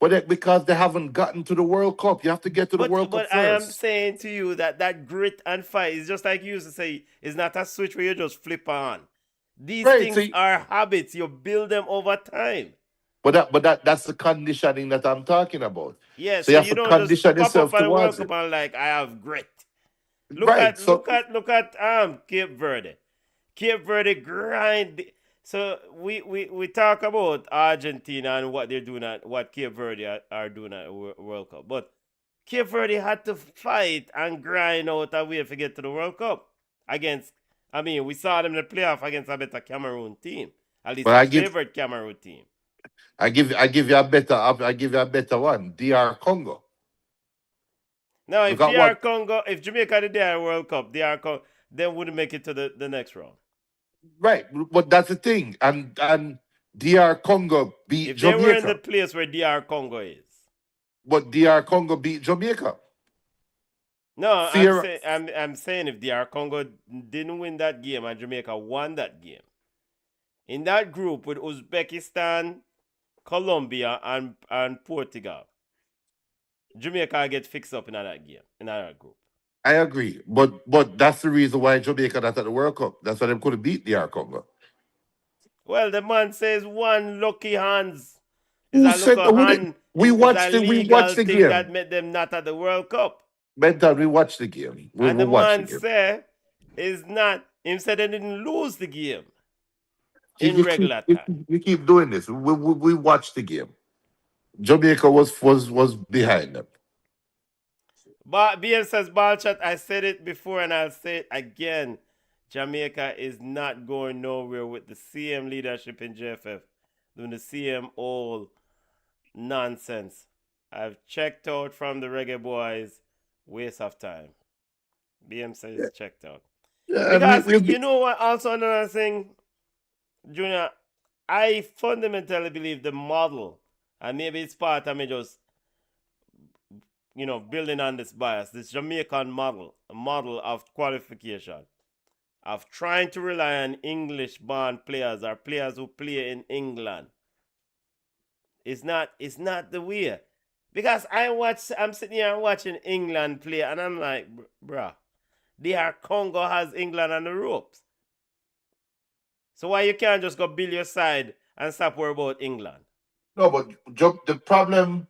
because they haven't gotten to the World Cup. You have to get to the World Cup But I am first. saying to you that that grit and fight is just like you used to say. It's not a switch where you just flip on. These Right. things are habits. You build them over time. That's the conditioning that I'm talking about. Yeah, So so you have you to don't just condition pop up yourself at the World towards Cup it. and like I have grit. Right. So Look at Cape Verde. Cape Verde grind. So we talk about Argentina and what they're doing at what Cape Verde are doing at World Cup, but Cape Verde had to fight and grind out a way to get to the World Cup against. I mean, we saw them in the playoff against a better Cameroon team, at least but a favored Cameroon team. I give you a better I give you a better one. DR Congo. Now, Look if at DR what Congo, if Jamaica did their World Cup, DR Congo, they wouldn't make it to the next round. right, but that's the thing. And DR Congo beat If they were in the Jamaica. place where DR Congo is. But DR Congo beat Jamaica. No, Fear I'm saying if DR Congo didn't win that game and Jamaica won that game. In that group with Uzbekistan, Colombia, and Portugal, Jamaica get fixed up in that game, in that group. I agree. But that's the reason why Jamaica not at the World Cup. That's why they couldn't beat DR Congo. Well, the man says one lucky hands is Who a said lucky who did hand is a we legal watched the thing that game. made them not at the World Cup. Mental, we watched the game. We And the watched the man game. say is not him said they didn't lose the game You, in you keep regular you, time. you keep doing this. We watched the game. Jamaica was behind them. But BM says ball chat, I said it before and I'll say it again. Jamaica is not going nowhere with the CM leadership in JFF doing the CM all nonsense. I've checked out from the Reggae Boys. Waste of time. BM says checked out. Yeah, Because we you know what? Also another thing, Junior, I fundamentally believe the model, and maybe it's part of me just building on this bias, this Jamaican model, a model of qualification, of trying to rely on English-born players or players who play in England. It's not the way. Because I'm sitting here watching England play, and I'm like, bruh, DR Congo has England on the ropes. So why you can't just go build your side and stop worrying about England? No, but the problem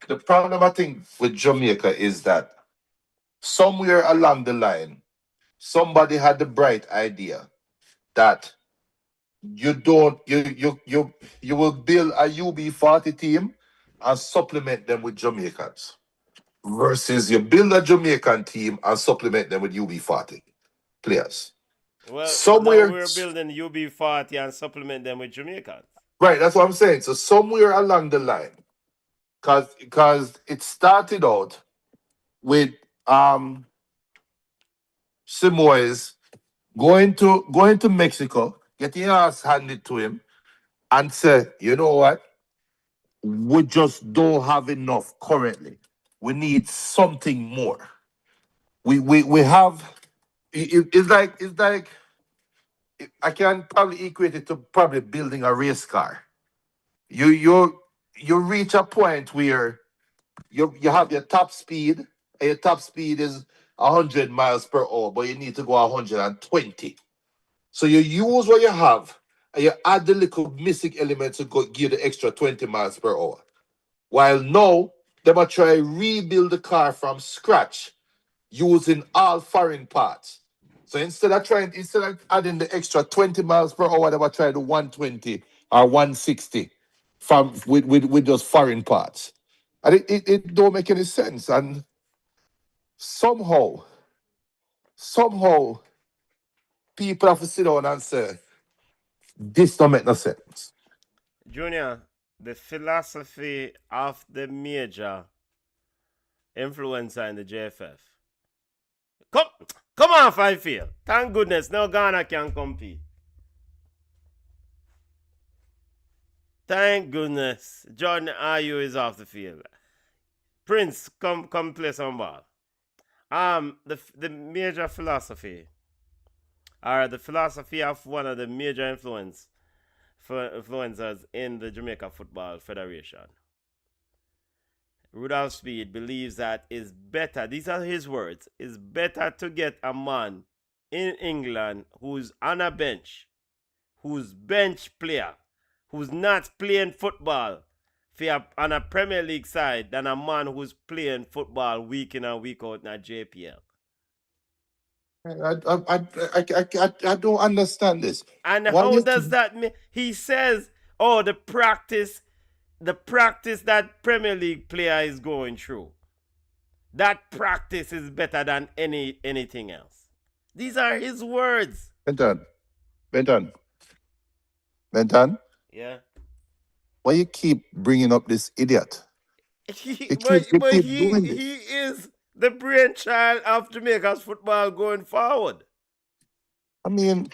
I think with Jamaica is that somewhere along the line, somebody had the bright idea that you don't you will build a UB40 team and supplement them with Jamaicans versus you build a Jamaican team and supplement them with UB40 players. Well, now Somewhere we're building UB40 and supplement them with Jamaicans. right, that's what I'm saying. So somewhere along the line, because it started out with Simoes going to Mexico, getting your ass handed to him, and say, you know what? We just don't have enough currently. We need something more. We have it's like I can probably equate it to probably building a race car. You reach a point where you have your top speed, and your top speed is 100 miles per hour, but you need to go 120. So you use what you have and you add the little missing element to go give the extra 20 miles per hour. While now, they might try rebuild the car from scratch using all foreign parts. So instead of adding the extra 20 miles per hour, they might try the 120 or 160 from with those foreign parts. And it don't make any sense. And somehow people have to sit down and say, this don't make no sense. Junior, the philosophy of the major influencer in the JFF. Come, come on, Fifield. Thank goodness, now Ghana can compete. Thank goodness, Jordan Ayew is off the field. Prince, come play some ball. The major philosophy, or the philosophy of one of the major influencers in the Jamaica Football Federation, Rudolph Speed believes that it's better, these are his words, it's better to get a man in England who's on a bench, who's bench player, who's not playing football on a Premier League side than a man who's playing football week in and week out in a JPL. I don't understand this. And Why how you does that mean? He says, oh, the practice that Premier League player is going through, that practice is better than anything else. These are his words. Benton, Benton, Benton? Yeah. Why you keep bringing up this idiot? You But keep he doing this. he is the brainchild of Jamaica's football going forward. I mean,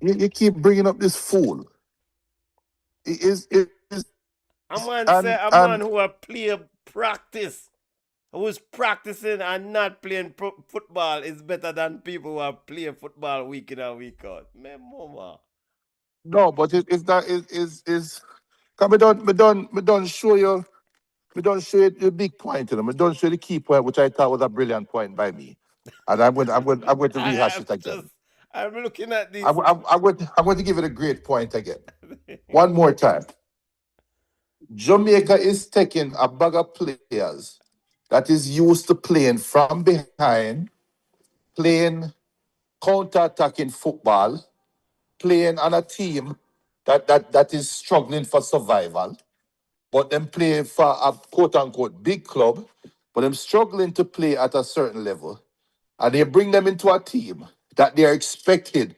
you keep bringing up this fool. It is A man say and a man who a play practice, who's practicing and not playing football is better than people who are playing football week in and week out. Me mama. no, but it's that is come we don't show you. We don't show you the big point, you know. We don't show you the key point, which I thought was a brilliant point by me. And I'm going to rehash it again. I'm looking at this. I'm going to give it a great point again. One more time. Jamaica is taking a bag of players that is used to playing from behind, playing counter-attacking football, playing on a team that is struggling for survival, but them play for a quote-unquote big club, but them struggling to play at a certain level, and they bring them into a team that they are expected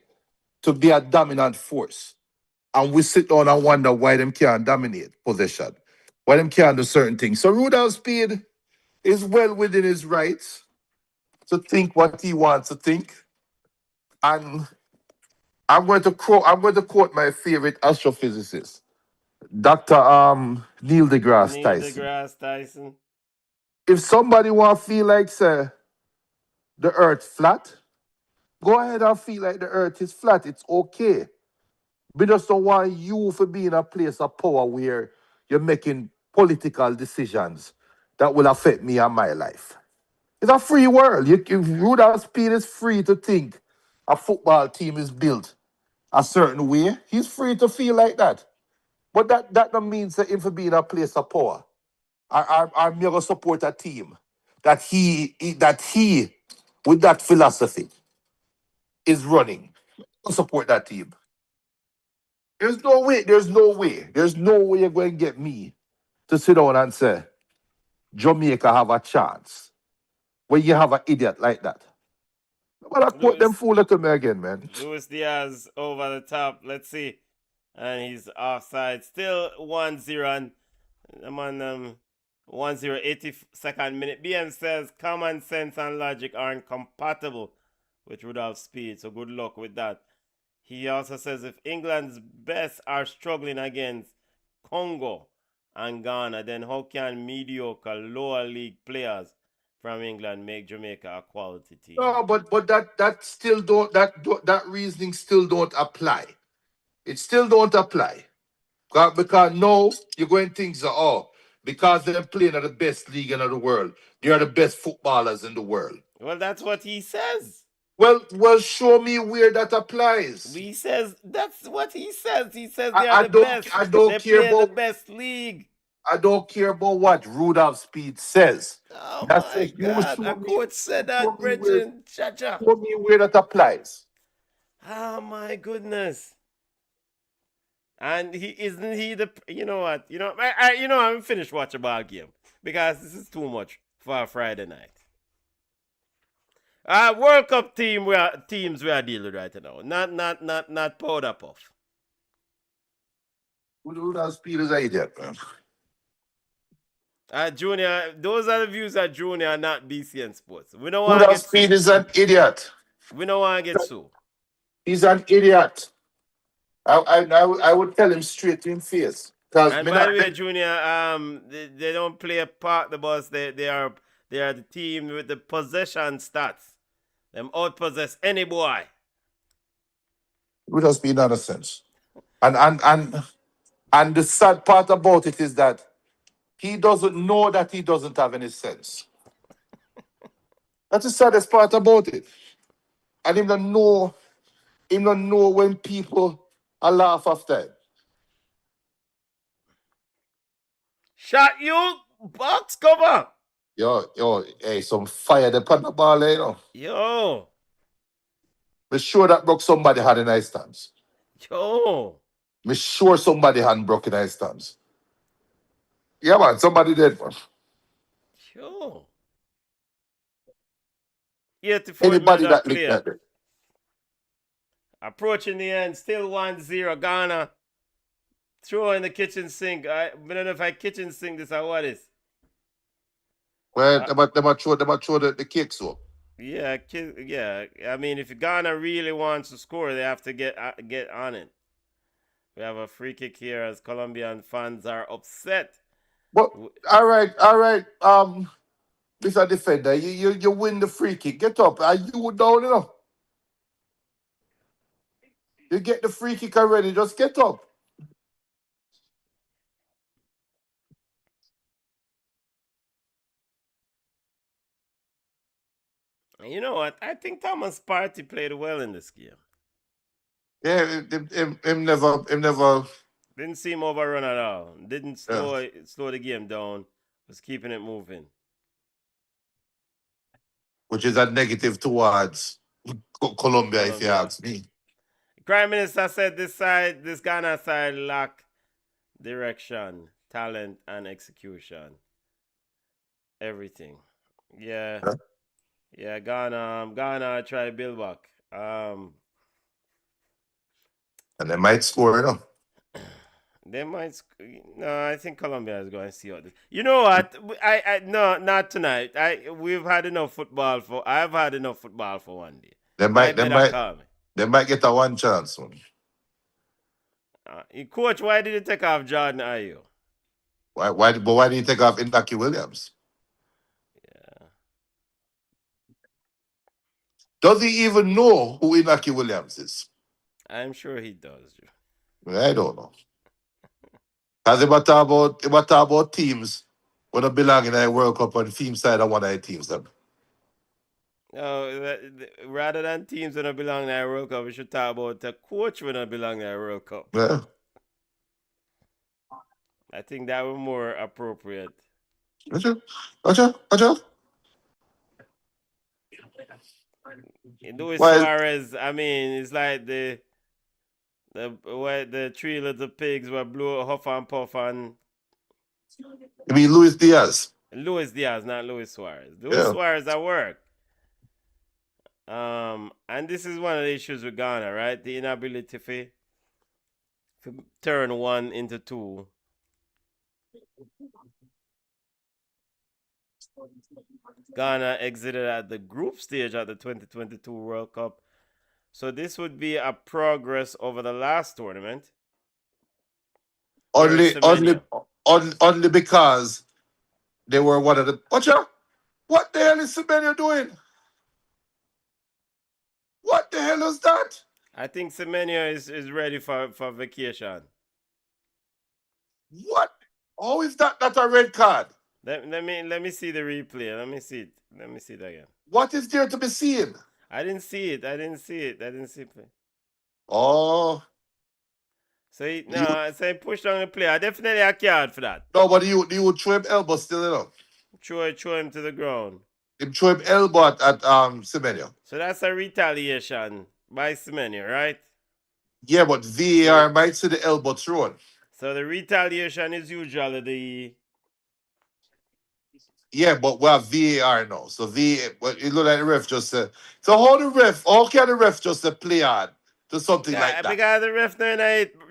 to be a dominant force. And we sit down and wonder why them can't dominate possession, why them can't do certain things. So Rudolph Speed is well within his rights to think what he wants to think. And I'm going to quote my favorite astrophysicist, Dr. Neil deGrasse Neil Tyson. deGrasse Tyson. If somebody want to feel like say the earth flat, go ahead and feel like the earth is flat. It's okay. We just don't want you to be in a place of power where you're making political decisions that will affect me and my life. It's a free world. Rudolph Speed is free to think a football team is built a certain way. He's free to feel like that. But that don't mean that him for being a place of power. I'm going to support a team that he with that philosophy is running. I'll support that team. There's no way you're going to get me to sit down and say Jamaica have a chance when you have an idiot like that. But I quote them fool to me again, man. Luis Diaz over the top. Let's see. And he's offside. Still 1-0. And I'm on 1-0, 82nd minute. BM says common sense and logic are incompatible with Rudolph Speed. So good luck with that. He also says if England's best are struggling against Congo and Ghana, then how can mediocre lower league players from England make Jamaica a quality team? No, but that still don't that reasoning still don't apply. It still don't apply. Because no, you're going to think so, because they're playing at the best league in the world. They are the best footballers in the world. Well, that's what he says. Well, show me where that applies. He says that's what he says. He says they are the best. I don't they care play about the best league. I don't care about what Rudolph Speed says. Oh That's my it. You God! show A me, coach said that, show me Bridget. Cha-cha. show me where that applies. Oh my goodness! And he isn't he the you know what I'm finished watching ball game because this is too much for a Friday night. World Cup teams we are dealing with right now. Not powder puff. Rudolph Speed is an idiot, man. Junior, those are the views of Junior, not BCN Sports. We don't want to Rudolph get Speed sued. is an idiot. We don't want to get sued. He's an idiot. I would tell him straight to his face. And by the way, Junior, they don't play a part the bus. They are the team with the possession stats. Them outpossess any boy. Rudolph Speed nonsense. And the sad part about it is that He doesn't know that he doesn't have any sense. That's the saddest part about it. And him don't know when people are laugh after him. Shot you, box cover. Hey, some fire the pan the ball, you know. Yo, Me sure that broke somebody had in his stands. yo, Me sure somebody had broken his stands. Yeah, man, somebody did, man. yo. 84th Anybody minute that licked play. that day. Approaching the end, still 1-0. Ghana throw in the kitchen sink. I don't know if I kitchen sink this or what is. Well, them a throw the cake so. Yeah, yeah. I mean, if Ghana really wants to score, they have to get on it. We have a free kick here as Colombian fans are upset. But all right. Mr. Defender, you win the free kick. Get up. Are you down, you know? You get the free kick already. Just get up. You know what? I think Thomas Partey played well in this game. Yeah, him never. Didn't seem overrun at all. Didn't Yeah. slow the game down. Was keeping it moving. Which is a negative towards Colombia, if you Colombia. ask me. Prime Minister said this Ghana side lack direction, talent, and execution. Everything. Yeah. Yeah. Yeah, Ghana try build back. And they might score, you know. They might. No, I think Colombia is going to see all this. You know what? I no, not tonight. We've had enough football for. I've had enough football for one day. They might Call me. they might get a one chance one. Coach, why did you take off Jordan Ayew? Why do you take off Inaki Williams? Yeah. Does he even know who Inaki Williams is? I'm sure he does. I don't know. Because he talk about teams when they belong in a World Cup and team side of one of the teams. Them. No, rather than teams that don't belong to the World Cup, we should talk about the coach when don't belong to the World Cup. Yeah. I think that would be more appropriate. Acha. Luis Suarez, I mean, it's like the three little pigs were blew huff and puff and You mean Luis Diaz? Luis Diaz, not Luis Suarez. Luis Suarez at work. And this is one of the issues with Ghana, right? The inability to turn one into two. Ghana exited at the group stage at the 2022 World Cup. So this would be a progress over the last tournament. Only because they were one of the. What the hell is Semenyo doing? What the hell is that? I think Semenyo is ready for vacation. What? How is that not a red card? Let me see the replay. Let me see it. Let me see it again. What is there to be seen? I didn't see it. I didn't see it. Oh. So he pushed on the play. I definitely a card for that. No, but you throw him elbow still, you know. Throw him to the ground. Him throw him elbow at Semenyo. So that's a retaliation by Semenyo, right? Yeah, but VAR might see the elbow thrown. So the retaliation is usually the. Yeah, but we have VAR now. So but it look like the ref just said. So how can the ref just play on to something like that? Because the ref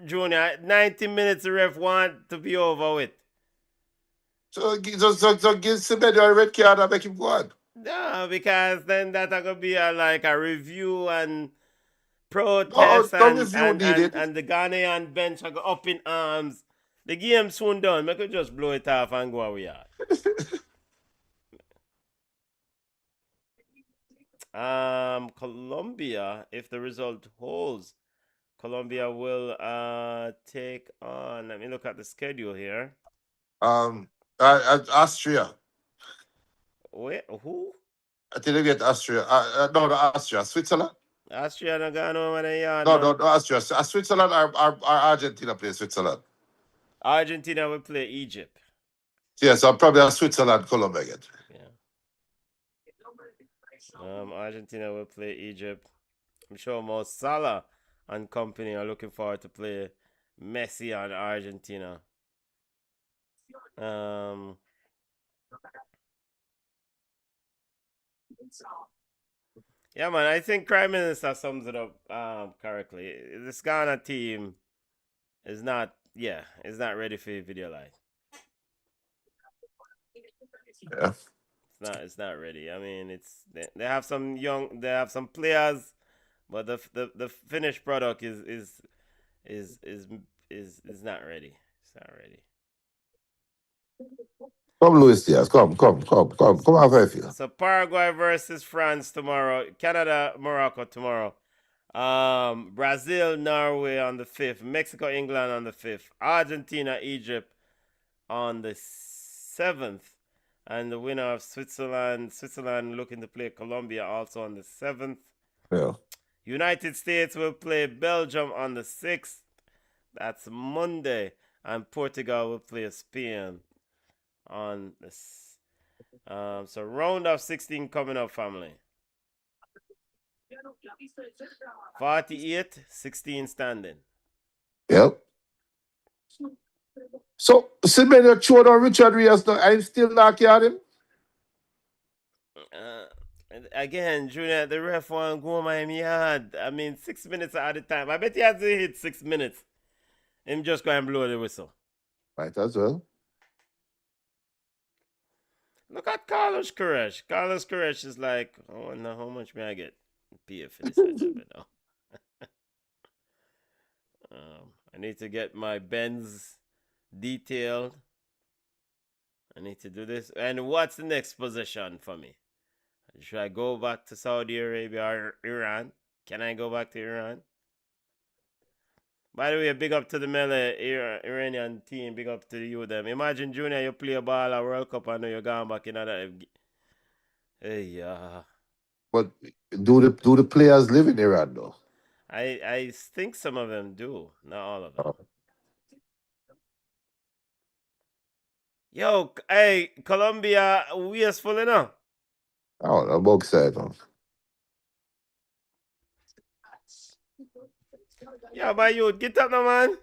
Junior, 90 minutes the ref want to be over with. So give Semenyo a red card and make him go on. No, because then that's gonna be a review and protest and the Ghanaian bench are go up in arms. The game soon done. We could just blow it off and go where we are. Colombia, if the result holds, Colombia will take on. Let me look at the schedule here. Austria. Wait, who? I think they get Austria. No, no, Austria. Switzerland? Austria no gone over the yard, No, no, man. no, Austria. Switzerland or Argentina play Switzerland. Argentina will play Egypt. Yeah, so probably a Switzerland, Colombia again. Yeah. Argentina will play Egypt. I'm sure Mo Salah and company are looking forward to play Messi and Argentina. Um, yeah, man, I think Prime Minister sums it up correctly. This Ghana team is not, is not ready for video line. Yeah. It's not ready. I mean, they have some they have some players, but the finished product is is not ready. It's not ready. Come, Luis Diaz. Come have a feel. So Paraguay versus France tomorrow. Canada, Morocco tomorrow. Brazil, Norway on the 5th. Mexico, England on the 5th. Argentina, Egypt on the 7th. And the winner of Switzerland looking to play Colombia also on the 7th. Yeah. United States will play Belgium on the 6th. That's Monday. And Portugal will play Spain on the so round of 16 coming up, family. 48, 16 standing. Yep. So, Simeon, showed on Richard Rios, I'm still knocking at him. Again, Junior, the ref won't go my yard. I mean, 6 minutes at a time. I bet he has to hit 6 minutes. Him just go and blow the whistle. Might as well. Look at Carlos Queiroz. Carlos Queiroz is like, I wonder how much may I get paid for this job now. I need to get my Benz detailed. I need to do this. And what's the next position for me? Should I go back to Saudi Arabia or Iran? Can I go back to Iran? By the way, big up to the Mele Iranian team. Big up to you them. Imagine, Junior, you play a ball at World Cup and now you're going back in another. Hey, But do the players live in Iran though? I think some of them do, not all of them. Oh. Yo, hey, Colombia, we is full enough. Oh, I'm excited. Yeah, but you get up now, man.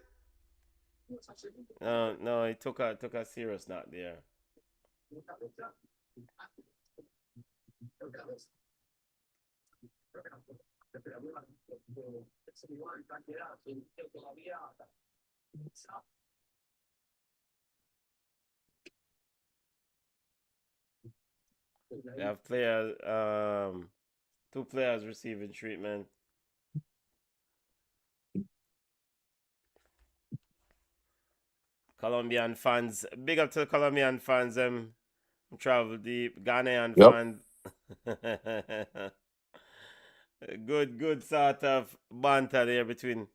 No, he took a serious knock there. They have players, 2 players receiving treatment. Colombian fans, big up to the Colombian fans. Travel deep. Ghanaian fans. good sort of banter there between.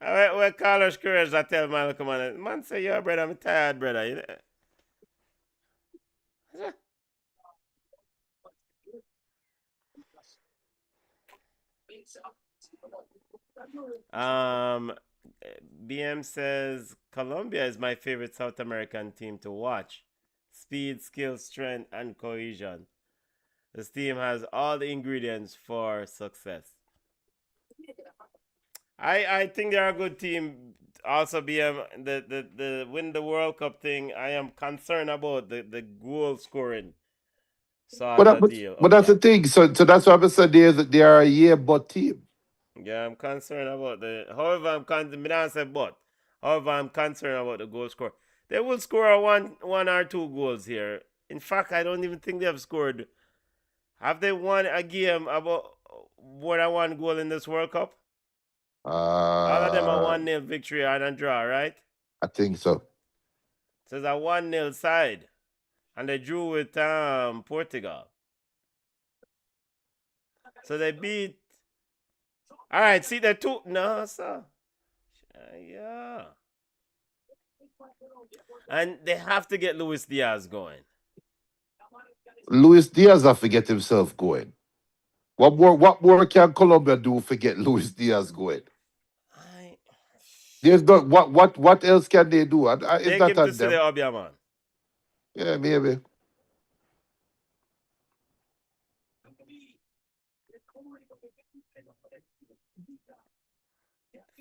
Well, Carlos Queiroz, I tell man, come on, man, say, yo, brother, I'm tired, brother. You know? BM says Colombia is my favorite South American team to watch. Speed, skill, strength, and cohesion. This team has all the ingredients for success. I think they're a good team. Also, BM, the win the World Cup thing, I am concerned about the goal scoring sort of deal. But that's the thing. So that's why I said they are a year but team. Yeah, I'm concerned about however, I'm concerned about the goal score. They will score one or two goals here. In fact, I don't even think they have scored. Have they won a game about more than one goal in this World Cup? All of them are 1-0 victory and a draw, right? I think so. So it's a 1-0 side. And they drew with Portugal. So they beat. All right, see the two. No, sir. Yeah. And they have to get Luis Diaz going. Luis Diaz have to get himself going. What more can Colombia do to get Luis Diaz going? I, There's not what else can they do? It's take not him to on Sile them. Obiaman. Yeah, maybe.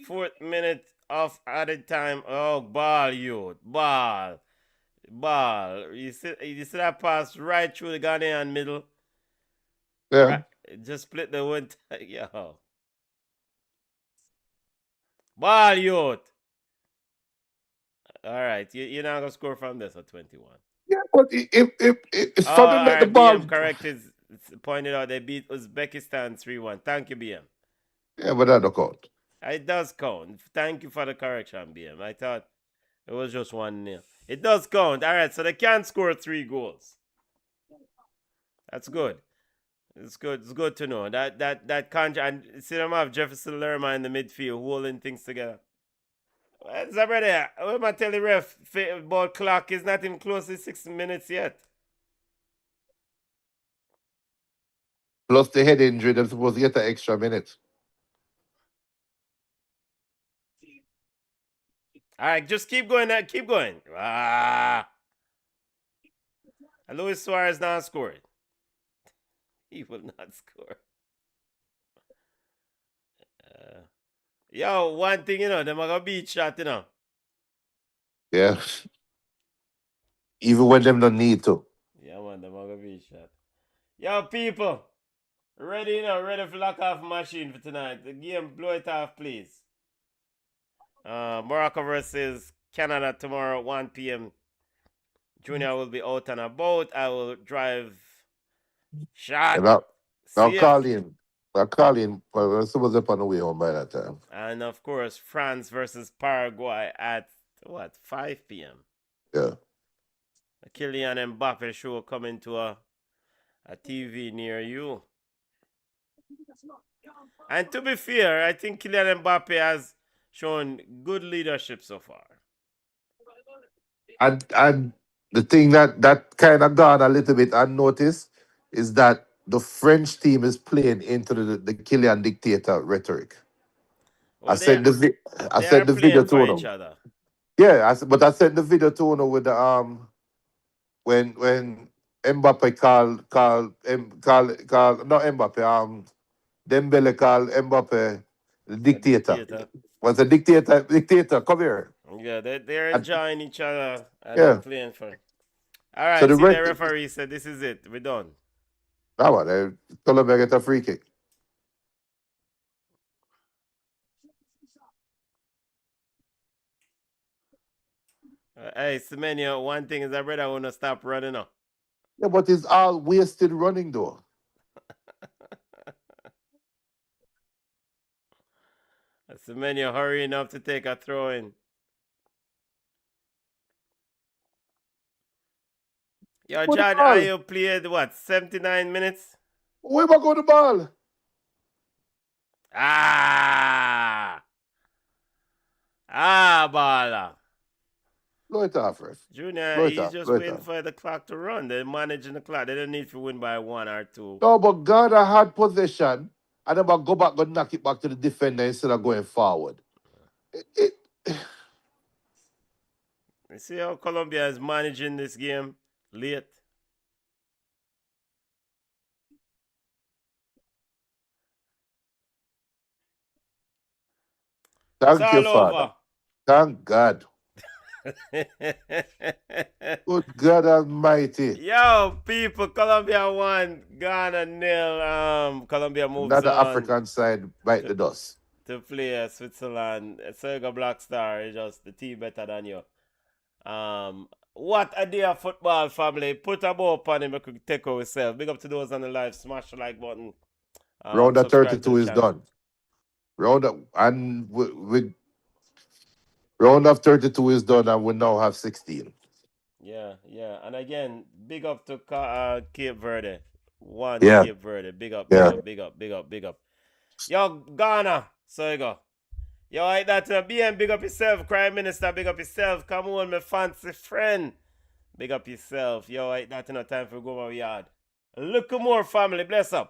4th minute of added time. Oh, ball, youth. Ball. Ball. You see that pass right through the Ghanaian middle? Yeah. Right. Just split the one. Yo. Ball, youth. All right. You're not going to score from this at 21. Yeah, but if Oh, from all him let the right. ball. BM correct is pointed out they beat Uzbekistan 3-1. Thank you, BM. Yeah, but that don't count. It does count. Thank you for the correction, BM. I thought it was just 1-0. It does count. All right, so they can score 3 goals. That's good. It's good. It's good to know that and see them have Jefferson Lerma in the midfield holding things together. Zabrada, what am I tell the ref? Ball clock is not even close to 6 minutes yet. Plus the head injury, they're supposed to get an extra minute. All right, just keep going. Keep going. And Luis Suarez not scored. He will not score. Yo, one thing, them are going to beat shot, Yeah. Even when them don't need to. Yeah, man, them are going to beat shot. Yo, people. Ready, ready for lock off machine for tonight. The game, blow it off, please. Morocco versus Canada tomorrow at 1 p.m. Junior will be out and about. I will drive shot. And I'll See ya. call in. I'll call in. Well, someone's up on the way home by that time. And of course, France versus Paraguay at 5 p.m. Yeah. A Kylian Mbappe show coming to a TV near you. And to be fair, I think Kylian Mbappe has shown good leadership so far. And the thing that kind of gone a little bit unnoticed is that the French team is playing into the Kylian dictator rhetoric. I Well, sent I they are sent the video playing to for each him. other. Yeah, but I sent the video to him with the when Mbappe call not Mbappe Dembele called Mbappe the A dictator. dictator. Was a dictator, come here. Yeah, they're And, enjoying each other and they're yeah. playing for. All So right, the see, the rest referee said this is it. We're done. that one, Colombia get a free kick. Hey, Semenyo, one thing is I brother want to stop running up. Yeah, but it's all wasted running though. Semenyo hurrying up to take a throw in. Yo, What the John, ball? you played what, 79 minutes? Where am I going the ball? Bala. Blow it off, ref. Junior, Blow it he's off. just Blow it waiting off. for the clock to run. They're managing the clock. They don't need to win by 1 or 2. No, but Ghana had possession and then go back, go knock it back to the defender instead of going forward. You see how Colombia is managing this game late? It's Thank you, all Father. over. Thank God. Good God Almighty. Yo, people, Colombia 1, Ghana 0. Colombia moves Another on African side bite the dust. to play Switzerland. Sergio Blackstar is just the team better than you. What a day of football, family. Put a ball upon him. We could take ourselves. Big up to those on the live. Smash the like button. Round of Subscribe to 32 the is channel. done. Round of 32 is done, and we now have 16. Yeah. And again, big up to Cape Verde. Yeah. Cape Verde. Big up. Yeah. Yo, Ghana. So you go. Yo, I that BM, big up yourself. Crime Minister, big up yourself. Come on, my fancy friend. Big up yourself. Yo, I that no time for go over yard. Look more family. Bless up.